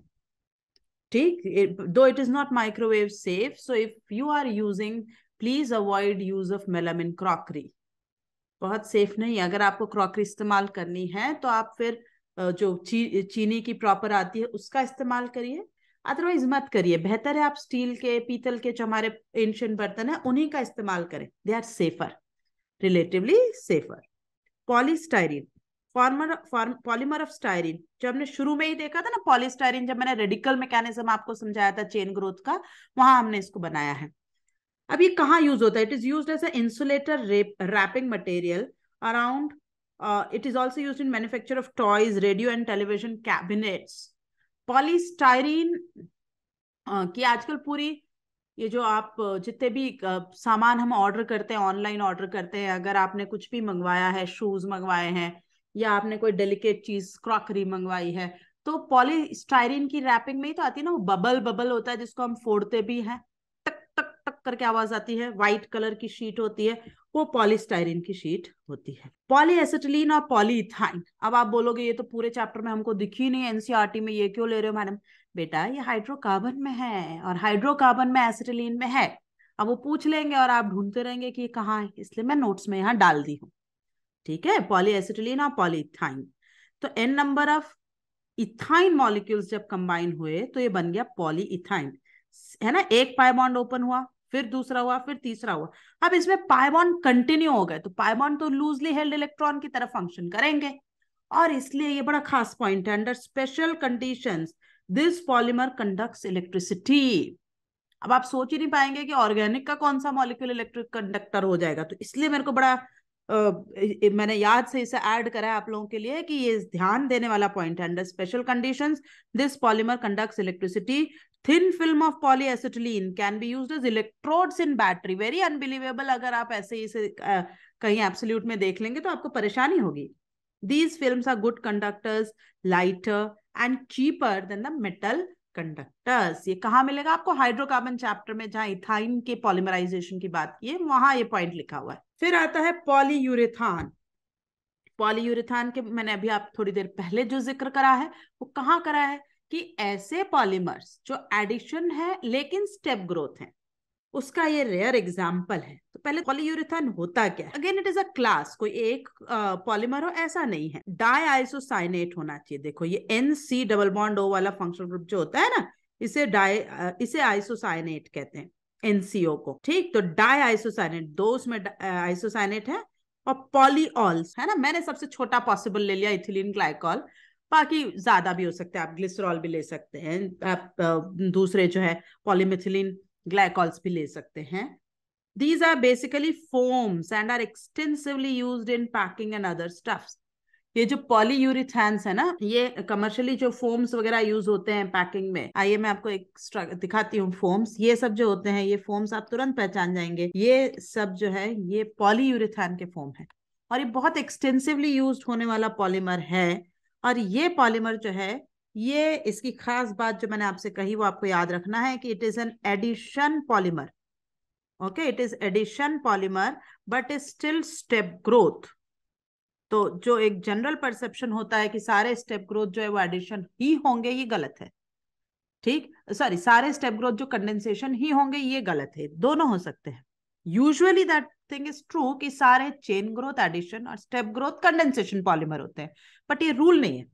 S1: ठीक, though it is not microwave safe, so if you are using please avoid use of melamine crockery. बहुत सेफ नहीं, अगर आपको क्रॉकरी इस्तेमाल करनी है तो आप फिर जो चीनी की प्रॉपर आती है उसका इस्तेमाल करिए, अदरवाइज मत करिए। बेहतर है आप स्टील के, पीतल के जो हमारे एंशिएंट बर्तन है उन्हीं का इस्तेमाल करें, they are safer, relatively safer. Polystyrene, polymer of styrene, जो हमने शुरू में ही देखा था ना पॉलीस्टाइरीन, जब मैंने रेडिकल मैकेनिज्म आपको समझाया था चेन ग्रोथ का, वहां हमने इसको बनाया है। अब ये कहाँ यूज होता है? It is used as a insulator wrapping material around, it is also used in manufacture of toys, radio and television cabinets. Polystyrene की आजकल पूरी ये जो आप जितने भी सामान हम ऑर्डर करते हैं, ऑनलाइन ऑर्डर करते हैं, अगर आपने कुछ भी मंगवाया है, शूज मंगवाए हैं या आपने कोई डेलिकेट चीज क्रॉकरी मंगवाई है, तो पॉलीस्टाइरीन की रैपिंग में ही तो आती है ना, वो बबल बबल होता है जिसको हम फोड़ते भी हैं, टक टक टक करके आवाज आती है, व्हाइट कलर की शीट होती है, वो पॉलीस्टाइरीन की शीट होती है। पॉलीएसिटिलीन और पॉलीइथाइन, अब आप बोलोगे ये तो पूरे चैप्टर में हमको दिखी नहीं, एनसीईआरटी में ये क्यों ले रहे हो मैडम? बेटा ये हाइड्रोकार्बन में है, और हाइड्रोकार्बन में एसिटिलीन में है। अब वो पूछ लेंगे और आप ढूंढते रहेंगे कि ये कहाँ है, इसलिए मैं नोट्स में यहाँ डाल दी हूँ। ठीक है, पॉलीएसिटिलीन और पॉलीइथाइन। तो n number of ethyne molecules जब कंबाइन हुए तो ये बन गया पॉलीइथाइन, है ना। एक पाई बॉन्ड ओपन हुआ, फिर दूसरा हुआ, फिर तीसरा हुआ। अब इसमें पाई बॉन्ड कंटिन्यू हो गए, तो पाई बॉन्ड तो लूजली हेल्ड इलेक्ट्रॉन की तरफ फंक्शन करेंगे, और इसलिए ये बड़ा खास पॉइंट है, under special conditions this polymer conducts electricity. अब आप सोच ही नहीं पाएंगे कि ऑर्गेनिक का कौन सा मॉलिक्यूल इलेक्ट्रिक कंडक्टर हो जाएगा, तो इसलिए मेरे को बड़ा मैंने याद से इसे ऐड करा है आप लोगों के लिए कि ये ध्यान देने वाला पॉइंट है। Under special conditions this polymer conducts electricity thin film of polyacetylene can be used as electrodes in battery. Very unbelievable, अगर आप ऐसे ही इसे कहीं एब्सोल्यूट में देख लेंगे तो आपको परेशानी होगी। These films are good conductors, lighter and cheaper than the metal conductors. ये कहाँ मिलेगा आपको? हाइड्रोकार्बन चैप्टर में, जहां इथाइन के पॉलीमराइजेशन की बात की है, वहां ये पॉइंट लिखा हुआ है। फिर आता है पॉलीयूरेथान। पॉलीयूरेथान के मैंने अभी आप थोड़ी देर पहले जो जिक्र करा है वो कहाँ करा है कि ऐसे पॉलीमर्स जो एडिशन है लेकिन स्टेप ग्रोथ है, उसका ये रेयर एग्जाम्पल है। तो पहले पॉलीयूरेथान होता क्या है? Again it is a class, कोई एक पॉलीमर हो ऐसा नहीं है। डाई आइसोसाइनेट होना चाहिए। देखो ये NC डबल बॉन्ड O वाला फंक्शनल ग्रुप जो होता है ना, इसे आइसोसाइनेट कहते हैं, NCO को। ठीक, तो डाई आइसोसाइनेट, दो उसमें आइसोसाइनेट है, और पॉलीऑल्स है ना। मैंने सबसे छोटा पॉसिबल ले लिया, इथिलीन ग्लाइकॉल, बाकी ज्यादा भी हो सकते हैं, आप ग्लिसरॉल भी ले सकते हैं, आप दूसरे जो है पॉलीमिथिलीन ग्लाइकॉल्स भी ले सकते हैं। These are basically foams and are extensively used in packing and other stuffs. ये जो पॉलीयूरेथान्स है ना, ये कमर्शियली जो फोम्स वगैरह यूज होते हैं पैकिंग में, आइए मैं आपको एक दिखाती हूँ फोम्स। ये सब जो होते हैं, ये फोम्स आप तुरंत पहचान जाएंगे, ये सब जो है ये पॉलीयूरेथान के फोम है, और ये बहुत एक्सटेंसिवली यूज होने वाला पॉलीमर है। और ये पॉलीमर जो है, ये इसकी खास बात जो मैंने आपसे कही वो आपको याद रखना है कि it is an addition polymer. Okay, it is addition polymer but is still step growth. तो जो एक जनरल परसेप्शन होता है कि सारे स्टेप ग्रोथ जो है वो एडिशन ही होंगे, ये गलत है। ठीक, सॉरी, सारे स्टेप ग्रोथ जो कंडेंसेशन ही होंगे, ये गलत है, दोनों हो सकते हैं। Usually that thing is true कि सारे चेन ग्रोथ एडिशन और स्टेप ग्रोथ कंडेंसेशन पॉलीमर होते हैं, बट ये रूल नहीं है।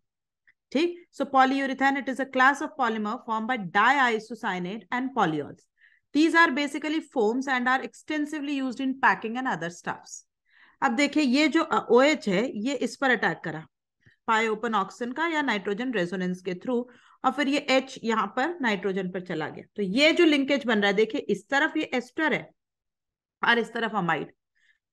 S1: ठीक, so polyurethane, it is a class of polymer form by diisocyanate and polyols. These are basically foams and are extensively used in packing and other stuffs. अब देखिए ये जो OH है, ये इस पर अटैक करा पाई ओपन ऑक्सीजन का या नाइट्रोजन रेजोनेंस के थ्रू, और फिर ये H यहाँ पर नाइट्रोजन पर चला गया। तो ये जो लिंकेज बन रहा है, देखिए इस तरफ ये एस्टर है और इस तरफ अमाइड।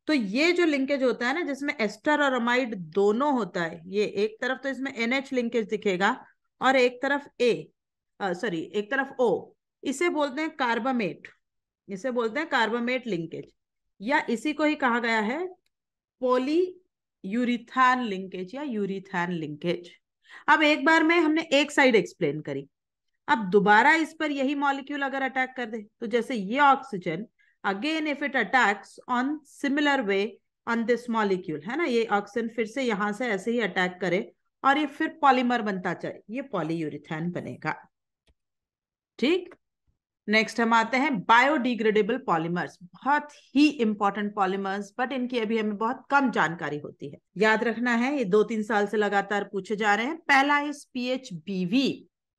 S1: तो ये जो लिंकेज होता है ना, जिसमें एस्टर और अमाइड दोनों होता है, ये एक तरफ तो इसमें NH लिंकेज दिखेगा और एक तरफ एक तरफ O, इसे बोलते हैं कार्बामेट। इसे बोलते हैं कार्बामेट लिंकेज, या इसी को ही कहा गया है पॉली यूरिथान लिंकेज या यूरिथान लिंकेज। अब एक बार में हमने एक साइड एक्सप्लेन करी, अब दोबारा इस पर यही मॉलिक्यूल अगर अटैक कर दे, तो जैसे ये oxygen, again if it attacks on similar way on this molecule, है ना, ये ऑक्सीजन फिर से यहां से ऐसे ही अटैक करे और ये फिर पॉलीमर बनता चले, ये पॉलीयूरेथान बनेगा। ठीक, नेक्स्ट हम आते हैं बायोडिग्रेडेबल पॉलीमर्स। बहुत ही इंपॉर्टेंट पॉलीमर्स, बट इनकी अभी हमें बहुत कम जानकारी होती है। याद रखना है, ये 2-3 साल से लगातार पूछे जा रहे हैं। पहला है PHBV,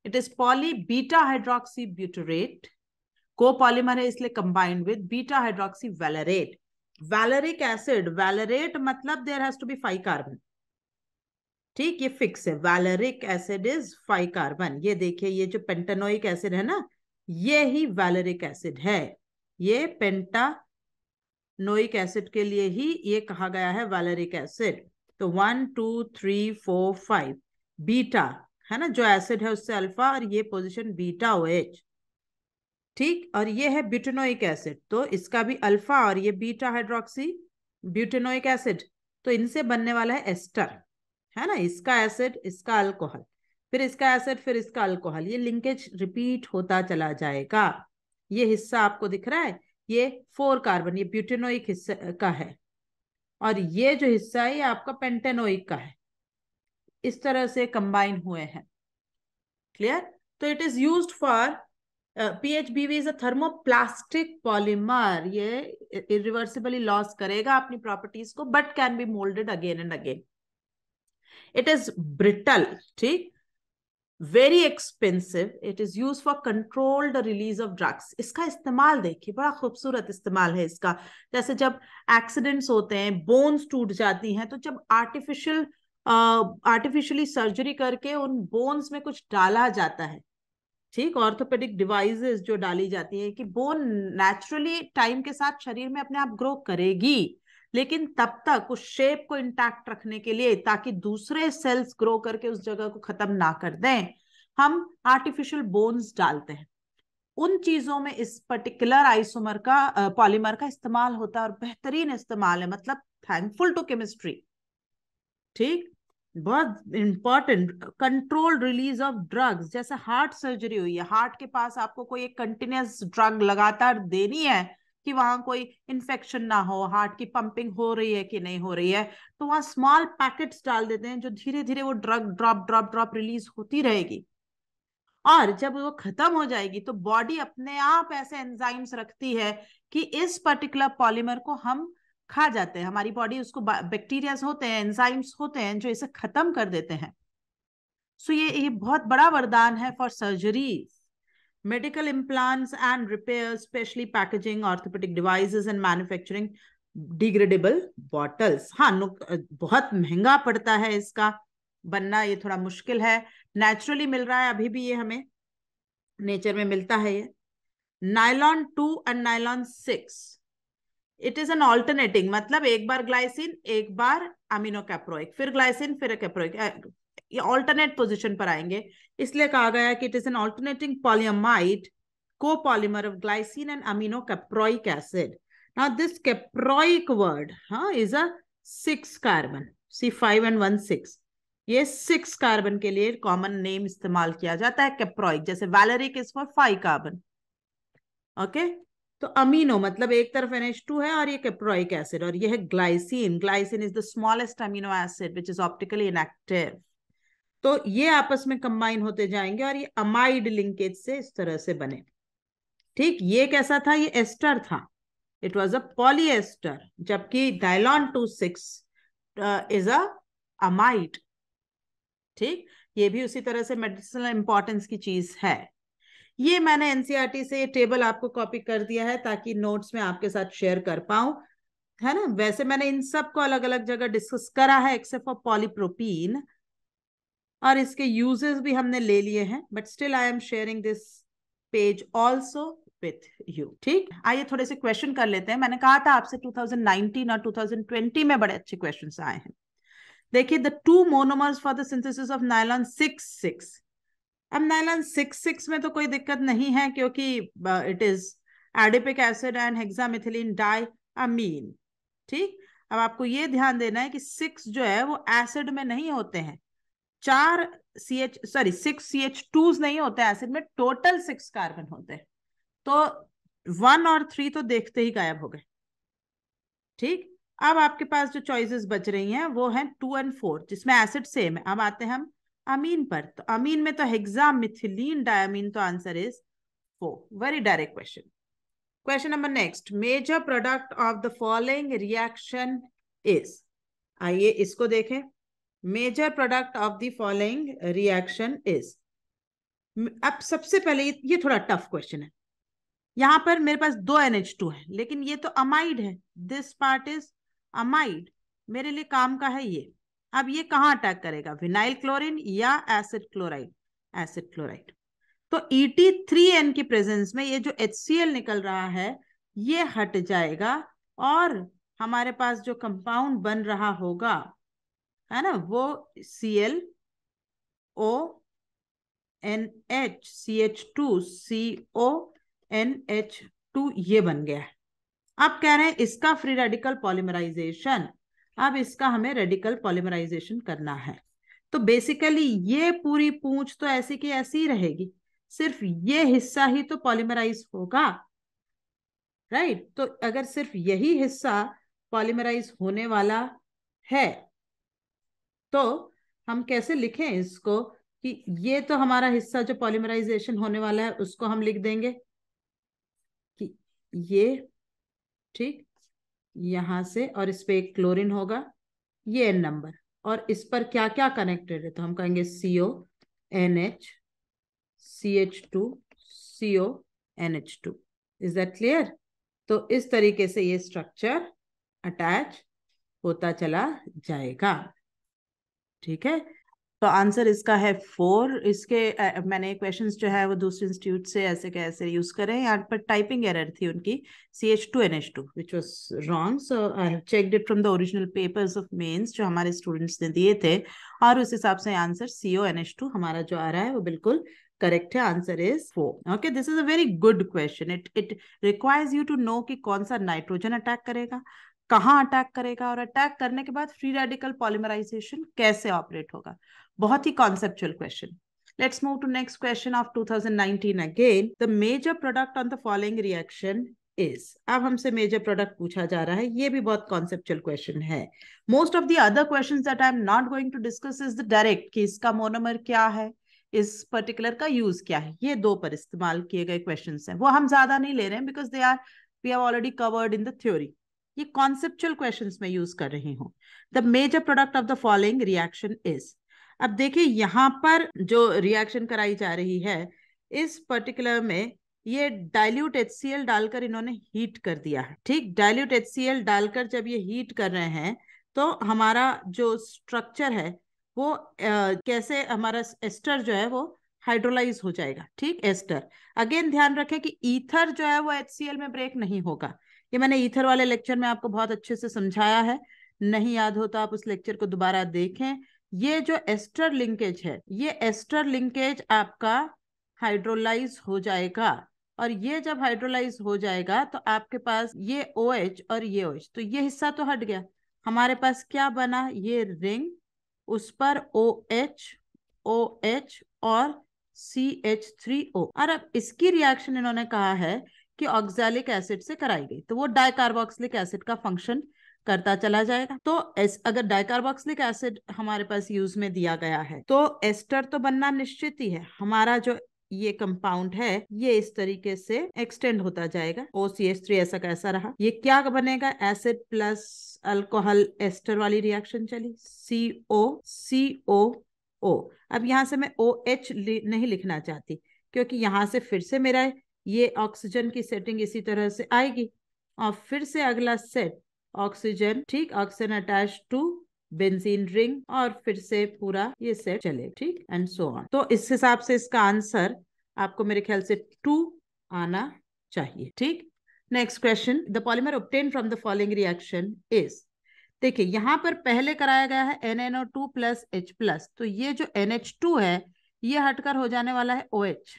S1: it is poly beta hydroxy butyrate, copolymer है इसलिए combined with beta hydroxy valerate. Valeric acid, valerate मतलब there has to be 5 carbon. ठीक, ये फिक्स है, वैलेरिक एसिड इज 5 कार्बन। ये देखिए, ये जो पेंटानोइक एसिड है ना, ये ही वैलेरिक एसिड है। ये पेंटानोइक एसिड के लिए ही ये कहा गया है वैलेरिक एसिड। तो 1 2 3 4 5 बीटा है ना, जो एसिड है उससे अल्फा, और ये पोजीशन बीटा OH। ठीक, और ये है ब्यूटेनोइक एसिड, तो इसका भी अल्फा, और ये बीटा हाइड्रोक्सी ब्यूटेनोइक एसिड, तो इनसे बनने वाला है एस्टर, है ना, इसका एसिड, इसका अल्कोहल, फिर इसका एसिड, फिर इसका अल्कोहल, ये लिंकेज रिपीट होता चला जाएगा। ये हिस्सा आपको दिख रहा है, ये 4 कार्बन, ये ब्यूटेनोइक हिस्सा का है, और ये जो हिस्सा है ये आपका पेंटेनोइक का है। इस तरह से कंबाइन हुए हैं। क्लियर? तो it is used for PHBV is a thermoplastic polymer. ये इरिवर्सिबली लॉस करेगा अपनी प्रॉपर्टीज को, but can be moulded again and again. It is brittle, ठीक, very expensive, it is use for controlled release of drugs. इसका इस्तेमाल देखिए, बड़ा खूबसूरत इस्तेमाल है इसका। जैसे जब एक्सीडेंट्स होते हैं, बोन्स टूट जाती हैं, तो जब आर्टिफिशियली सर्जरी करके उन बोन्स में कुछ डाला जाता है, ठीक, ऑर्थोपेडिक डिवाइसेस जो डाली जाती है, कि बोन नेचुरली टाइम के साथ शरीर में अपने आप ग्रो करेगी, लेकिन तब तक उस शेप को इंटैक्ट रखने के लिए, ताकि दूसरे सेल्स ग्रो करके उस जगह को खत्म ना कर दें, हम आर्टिफिशियल बोन्स डालते हैं। उन चीजों में इस पर्टिकुलर आइसोमर का पॉलीमर का इस्तेमाल होता है और बेहतरीन इस्तेमाल है, मतलब थैंकफुल टू केमिस्ट्री। ठीक, बहुत important. Controlled release of drugs, जैसे हार्ट सर्जरी हुई है, हार्ट के पास आपको कोई एक कंटिन्यूस ड्रग लगातार देनी है कि वहां कोई इन्फेक्शन ना हो, हार्ट की पंपिंग हो रही है कि नहीं हो रही है, तो वहां स्मॉल पैकेट्स डाल देते हैं जो धीरे धीरे वो drug drop drop drop release होती रहेगी। और जब वो खत्म हो जाएगी तो बॉडी अपने आप ऐसे एंजाइम्स रखती है कि इस पर्टिकुलर पॉलीमर को हम खा जाते हैं, हमारी बॉडी उसको, बैक्टीरियाज होते हैं, एंजाइम्स होते हैं जो इसे खत्म कर देते हैं। सो ये बहुत बड़ा वरदान है for surgeries, medical implants and repairs, especially packaging, orthopedic devices and manufacturing degradable bottles। हाँ, बहुत महंगा पड़ता है इसका बनना, ये थोड़ा मुश्किल है। नेचुरली मिल रहा है अभी भी, ये हमें नेचर में मिलता है ये। Nylon 2 and nylon 6, it is N alternating, मतलब एक बार ग्लाइसिन, एक बार अमीनो कैप्रोइक, फिर ग्लाइसिन, फिर कैप्रोइक, ये ऑल्टरनेट पोजीशन पर आएंगे, इसलिए कहा गया है कि it is N alternating polyamide copolymer of glycine and amino caproic acid. Now this caproic word is a 6 carbon, C5 and 1 6, ये 6 कार्बन के लिए कॉमन नेम इस्तेमाल किया जाता है कैप्रोइक, जैसे वैलेरिक इज फॉर 5 कार्बन। ओके, तो अमीनो मतलब एक तरफ NH2 है और ये कैप्रोइक एसिड, और ये है glycine. Glycine is the smallest amino acid which is optically inactive. तो ये आपस में कंबाइन होते जाएंगे और ये अमाइड लिंकेज से इस तरह से बने। ठीक, ये कैसा था, ये एस्टर था, इट वाज अ पॉलीएस्टर, जबकि नायलॉन 2,6 इज अ अमाइड। ठीक, ये भी उसी तरह से मेडिसिनल इंपॉर्टेंस की चीज है। ये मैंने एनसीईआरटी से ये टेबल आपको कॉपी कर दिया है ताकि नोट्स में आपके साथ शेयर कर पाऊं, है ना। वैसे मैंने इन सब को अलग अलग जगह डिस्कस करा है एक्सेप्ट फॉर पॉलीप्रोपीन, और इसके यूजेस भी हमने ले लिए हैं, but still I am sharing this page also with you. ठीक, आइए थोड़े से क्वेश्चन कर लेते हैं। मैंने कहा था आपसे 2019 और 2020 में बड़े अच्छे क्वेश्चन आए हैं। देखिए, the 2 monomers for the synthesis of nylon 6,6। अब नायलॉन 6,6 में तो कोई दिक्कत नहीं है क्योंकि it is adipic acid and hexamethylene diamine. ठीक, अब आपको ये ध्यान देना है कि 6 जो है वो एसिड में नहीं होते हैं, 6 CH2s नहीं होते एसिड में, टोटल 6 कार्बन होते हैं, तो 1 और 3 तो देखते ही गायब हो गए। ठीक, अब आपके पास जो चॉइसेस बच रही हैं वो हैं 2 और 4, जिसमें एसिड सेम है। अब आते हैं हम अमीन पर, तो अमीन में तो हेक्सामिथिलीन डायमीन, तो answer is 4। Very direct question. Question number next, major product of the following reaction is. आइए इसको देखें, major product of the following reaction is. अब सबसे पहले ये थोड़ा टफ क्वेश्चन है। यहां पर मेरे पास 2 NH2 है, लेकिन ये तो अमाइड है, दिस पार्ट इज अमाइड, मेरे लिए काम का है ये। अब ये कहाँ अटैक करेगा, विनाइल क्लोरीन या एसिड क्लोराइड? Acid chloride. तो ET3N की प्रेजेंस में ये जो HCl निकल रहा है ये हट जाएगा, और हमारे पास जो कंपाउंड बन रहा होगा, है ना, वो ClONH CH2CONH2 ये बन गया है। अब कह रहे हैं इसका फ्री रेडिकल पॉलीमराइजेशन, अब इसका हमें रेडिकल पॉलीमराइजेशन करना है। तो बेसिकली ये पूरी पूंछ तो ऐसी की ऐसी ही रहेगी, सिर्फ ये हिस्सा ही तो पॉलीमराइज होगा, राइट। तो अगर सिर्फ यही हिस्सा पॉलीमराइज होने वाला है तो हम कैसे लिखें इसको, कि ये तो हमारा हिस्सा जो पॉलीमराइजेशन होने वाला है उसको हम लिख देंगे कि ये, ठीक, यहां से, और इस पे एक क्लोरीन होगा, ये N नंबर, और इस पर क्या क्या कनेक्टेड है, तो हम कहेंगे CONH CH2 CONH2। Is that clear? तो इस तरीके से ये स्ट्रक्चर अटैच होता चला जाएगा। ठीक है, तो आंसर इसका है 4। इसके मैंने क्वेश्चंस जो है वो दूसरे इंस्टीट्यूट से ऐसे कैसे यूज करें, यहाँ पर टाइपिंग एरर थी उनकी, CH2NH2 which was wrong, so I have checked it from the original papers of mains जो हमारे स्टूडेंट्स ने दिए थे, और उस हिसाब से आंसर CONH2 हमारा जो आ रहा है वो बिल्कुल करेक्ट है, answer is 4। Okay, this is a very good question. It requires you to know कि कौन सा नाइट्रोजन अटैक करेगा, कहाँ अटैक करेगा, और अटैक करने के बाद फ्री रेडिकल पॉलीमराइजेशन कैसे ऑपरेट होगा। बहुत ही conceptual question. Let's move to next question of 2019 again. The major product on the following reaction is. अब हमसे major product पूछा जा रहा है, ये भी बहुत conceptual question है। Most of the other questions that I am not going to discuss is the direct, कि इसका monomer क्या है, इस पर्टिकुलर का यूज क्या है, ये दो पर इस्तेमाल किए गए क्वेश्चंस हैं, वो हम ज्यादा नहीं ले रहे हैं because they are we have already covered in the theory. ये कॉन्सेप्चुअल क्वेश्चंस में यूज कर रही हूँ। The major product of the following reaction is. अब देखिए यहाँ पर जो रिएक्शन कराई जा रही है इस पर्टिकुलर में, ये डाइल्यूट HCl डालकर इन्होंने हीट कर दिया है। ठीक, डाइल्यूट HCl डालकर जब ये हीट कर रहे हैं तो हमारा जो स्ट्रक्चर है वो कैसे, हमारा एस्टर जो है वो हाइड्रोलाइज हो जाएगा। ठीक, एस्टर। अगेन ध्यान रखें कि ईथर जो है वो HCl में ब्रेक नहीं होगा। ये मैंने ईथर वाले लेक्चर में आपको बहुत अच्छे से समझाया है, नहीं याद हो तो आप उस लेक्चर को दोबारा देखें। ये जो एस्टर लिंकेज है, ये एस्टर लिंकेज आपका हाइड्रोलाइज हो जाएगा, और ये जब हाइड्रोलाइज हो जाएगा तो आपके पास ये OH और ये OH, तो ये हिस्सा तो हट गया। हमारे पास क्या बना, ये रिंग, उस पर OH OH और CH3O। और अब इसकी रिएक्शन इन्होंने कहा है कि ऑक्सैलिक एसिड से कराई गई, तो वो डाइकार्बोक्सिलिक एसिड का फंक्शन करता चला जाएगा। तो अगर डाइकार्बोक्सिलिक एसिड हमारे पास यूज में दिया गया है तो एस्टर तो बनना निश्चित ही है। हमारा जो ये कंपाउंड है ये इस तरीके से एक्सटेंड होता जाएगा, OCH3 ऐसा कैसा रहा, ये क्या बनेगा, एसिड प्लस अल्कोहल एस्टर वाली रिएक्शन चली, COCOO। अब यहां से मैं OH नहीं लिखना चाहती, क्योंकि यहां से फिर से मेरा ये ऑक्सीजन की सेटिंग इसी तरह से आएगी, और फिर से अगला सेट ऑक्सीजन, ठीक, oxygen attach to benzene ring, और फिर से पूरा ये सेट चले, ठीक, एंड सो ऑन। तो इस हिसाब से इसका आंसर आपको मेरे ख्याल से 2 आना चाहिए। ठीक, next question, the polymer obtain from the following reaction is. देखिए यहाँ पर पहले कराया गया है NNO2 प्लस H+, तो ये जो NH2 है ये हटकर हो जाने वाला है OH,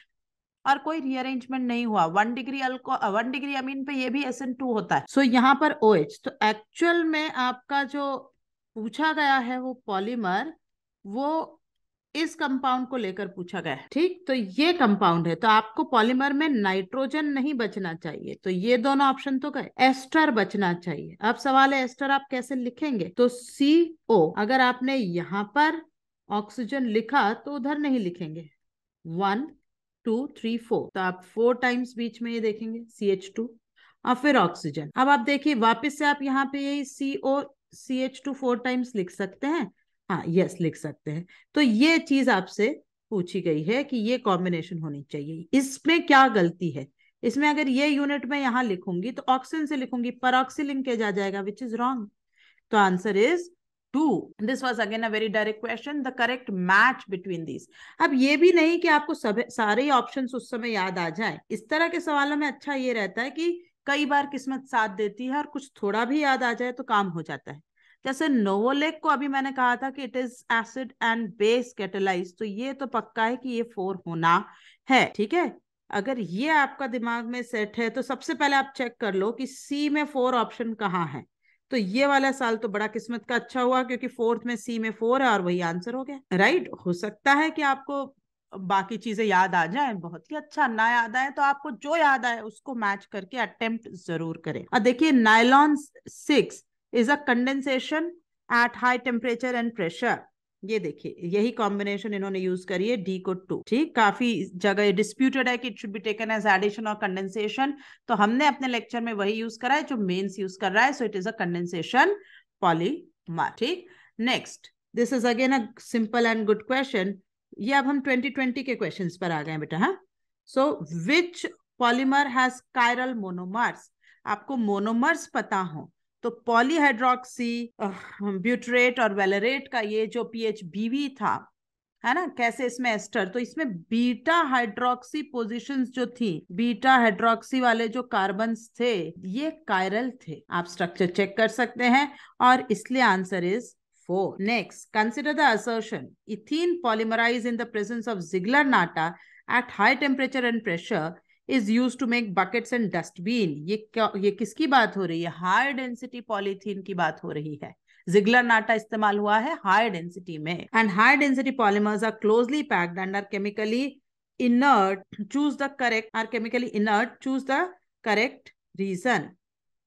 S1: और कोई रीअरेंजमेंट नहीं हुआ। 1 डिग्री अमीन पे ये भी SN2 होता है। सो यहाँ पर OH, तो एक्चुअल में आपका जो पूछा गया है वो पॉलीमर, वो इस कंपाउंड को लेकर पूछा गया है। ठीक, तो ये कंपाउंड है, तो आपको पॉलीमर में नाइट्रोजन नहीं बचना चाहिए, तो ये दोनों ऑप्शन तो गए, एस्टर बचना चाहिए। अब सवाल है एस्टर आप कैसे लिखेंगे, तो CO, अगर आपने यहाँ पर ऑक्सीजन लिखा तो उधर नहीं लिखेंगे, 1 2 3 4, तो आप 4 टाइम्स बीच में ये देखेंगे CH2, और फिर ऑक्सीजन। अब आप देखिए वापस से आप यहाँ पे यही CO CH2 4 टाइम्स लिख सकते हैं, हाँ यस लिख सकते हैं। तो ये चीज आपसे पूछी गई है कि ये कॉम्बिनेशन होनी चाहिए। इसमें क्या गलती है, इसमें अगर ये यूनिट में यहाँ लिखूंगी तो ऑक्सीजन से लिखूंगी, परऑक्सी लिंकेज आ जाएगा, विच इज रॉन्ग। तो answer is 2। This was again a very direct question. The correct match between these. अब ये भी नहीं कि आपको सब सारे ही ऑप्शंस उस समय याद आ जाए। इस तरह के सवालों में अच्छा ये रहता है कि कई बार किस्मत साथ देती है और कुछ थोड़ा भी याद आ जाए तो काम हो जाता है। जैसे नोवोलेक को अभी मैंने कहा था कि it is acid and base catalyse, तो ये तो पक्का है कि ये 4 होना है। ठीक है, अगर ये आपका दिमाग में सेट है तो सबसे पहले आप चेक कर लो कि C में 4 ऑप्शन कहाँ है। तो ये वाला साल तो बड़ा किस्मत का अच्छा हुआ, क्योंकि 4th में C में 4 है और वही आंसर हो गया। राइट, हो सकता है कि आपको बाकी चीजें याद आ जाए, बहुत ही अच्छा। ना याद आए तो आपको जो याद आए उसको मैच करके अटेम्प्ट जरूर करें। और देखिए nylon 6 is a condensation eight high temperature and pressure. ये देखिए यही कॉम्बिनेशन इन्होंने यूज करी है, D को 2। ठीक, काफी जगह डिस्प्यूटेड है कि it should be taken as addition और कंडेंसेशन, तो हमने अपने लेक्चर में वही यूज करा है जो मेंस यूज कर रहा है। So it is a condensation polymer. ठीक, next, this is again a simple and good question. ये अब हम 2020 के क्वेश्चंस पर आ गए बेटा। हाँ, सो विच पॉलीमर हैज कायरल मोनोमर्स। आपको मोनोमर्स पता हो तो पॉलीहाइड्रोक्सी ब्यूटरेट और वेलरेट का ये जो PHBV था, है ना, कैसे इसमें एस्टर, तो इसमें बीटा हाइड्रोक्सी पोजीशंस जो थी, बीटा हाइड्रोक्सी वाले जो कार्बन्स थे ये कायरल थे। आप स्ट्रक्चर चेक कर सकते हैं, और इसलिए answer is 4. Next, consider the assertion ethene polymerized in the presence of Ziegler-Natta at high temperature and pressure is used to make buckets and dustbin. ये किसकी बात हो रही है? हाई डेंसिटी पॉलीथीन की बात हो रही है. जिगलर नाटा इस्तेमाल हुआ है हाई डेंसिटी में. And high density polymers are closely packed and are chemically inert. Choose the correct, are chemically inert. Choose the correct reason.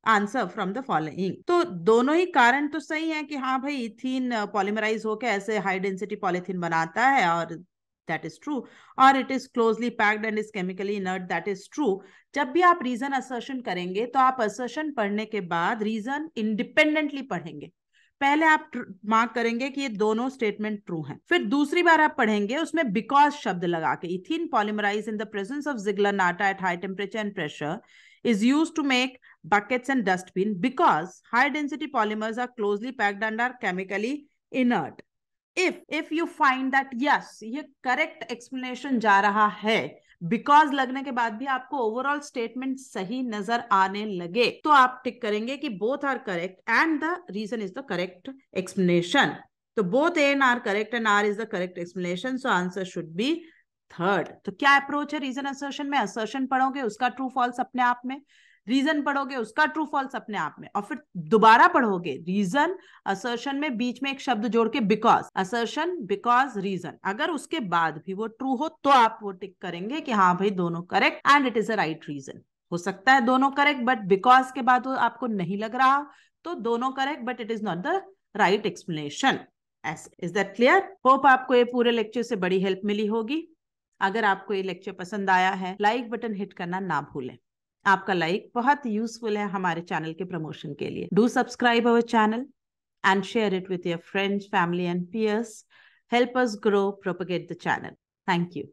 S1: Answer from the following. तो दोनों ही कारण तो सही है कि हाँ भाई इथीन पॉलीमराइज होकर ऐसे हाई डेंसिटी पॉलीथीन बनाता है, और दैट इज ट्रू. और it is closely packed and is chemically inert, that is true. जब भी आप रीजन असर्शन करेंगे तो आप असर्शन पढ़ने के बाद रीजन इंडिपेंडेंटली पढ़ेंगे. पहले आप मार्क करेंगे कि ये दोनों स्टेटमेंट ट्रू हैं, फिर दूसरी बार आप पढ़ेंगे उसमें बिकॉज शब्द लगा के. Ethene polymerise in the presence of Ziegler Natta at high temperature and pressure is used to make buckets and dustbin because high density polymers are closely packed and are chemically inert. If you find that yes, ये correct explanation जा रहा है, because लगने के बाद भी आपको overall statement सही नजर आने लगे, तो आप टिक करेंगे कि both are correct and the reason is the correct explanation. तो both A and R correct and R is the correct explanation, so answer should be third. तो क्या अप्रोच है रीजन असर्शन में? असर्शन पढ़ोगे उसका ट्रू फॉल्स अपने आप में, रीजन पढ़ोगे उसका ट्रू फॉल्स अपने आप में, और फिर दोबारा पढ़ोगे रीजन असर्शन में बीच में एक शब्द जोड़ के बिकॉज. Assertion because reason. अगर उसके बाद भी वो ट्रू हो तो आप वो टिक करेंगे कि हाँ भाई दोनों correct and it is a right reason. हो सकता है दोनों करेक्ट बट बिकॉज के बाद वो आपको नहीं लग रहा, तो दोनों correct but it is not the right explanation. Is that clear? Hope आपको ये पूरे लेक्चर से बड़ी हेल्प मिली होगी. अगर आपको ये लेक्चर पसंद आया है, लाइक बटन हिट करना ना भूलें. आपका लाइक बहुत यूजफुल है हमारे चैनल के प्रमोशन के लिए. Do subscribe our channel and share it with your friends, family and peers. Help us grow, propagate the channel. Thank you.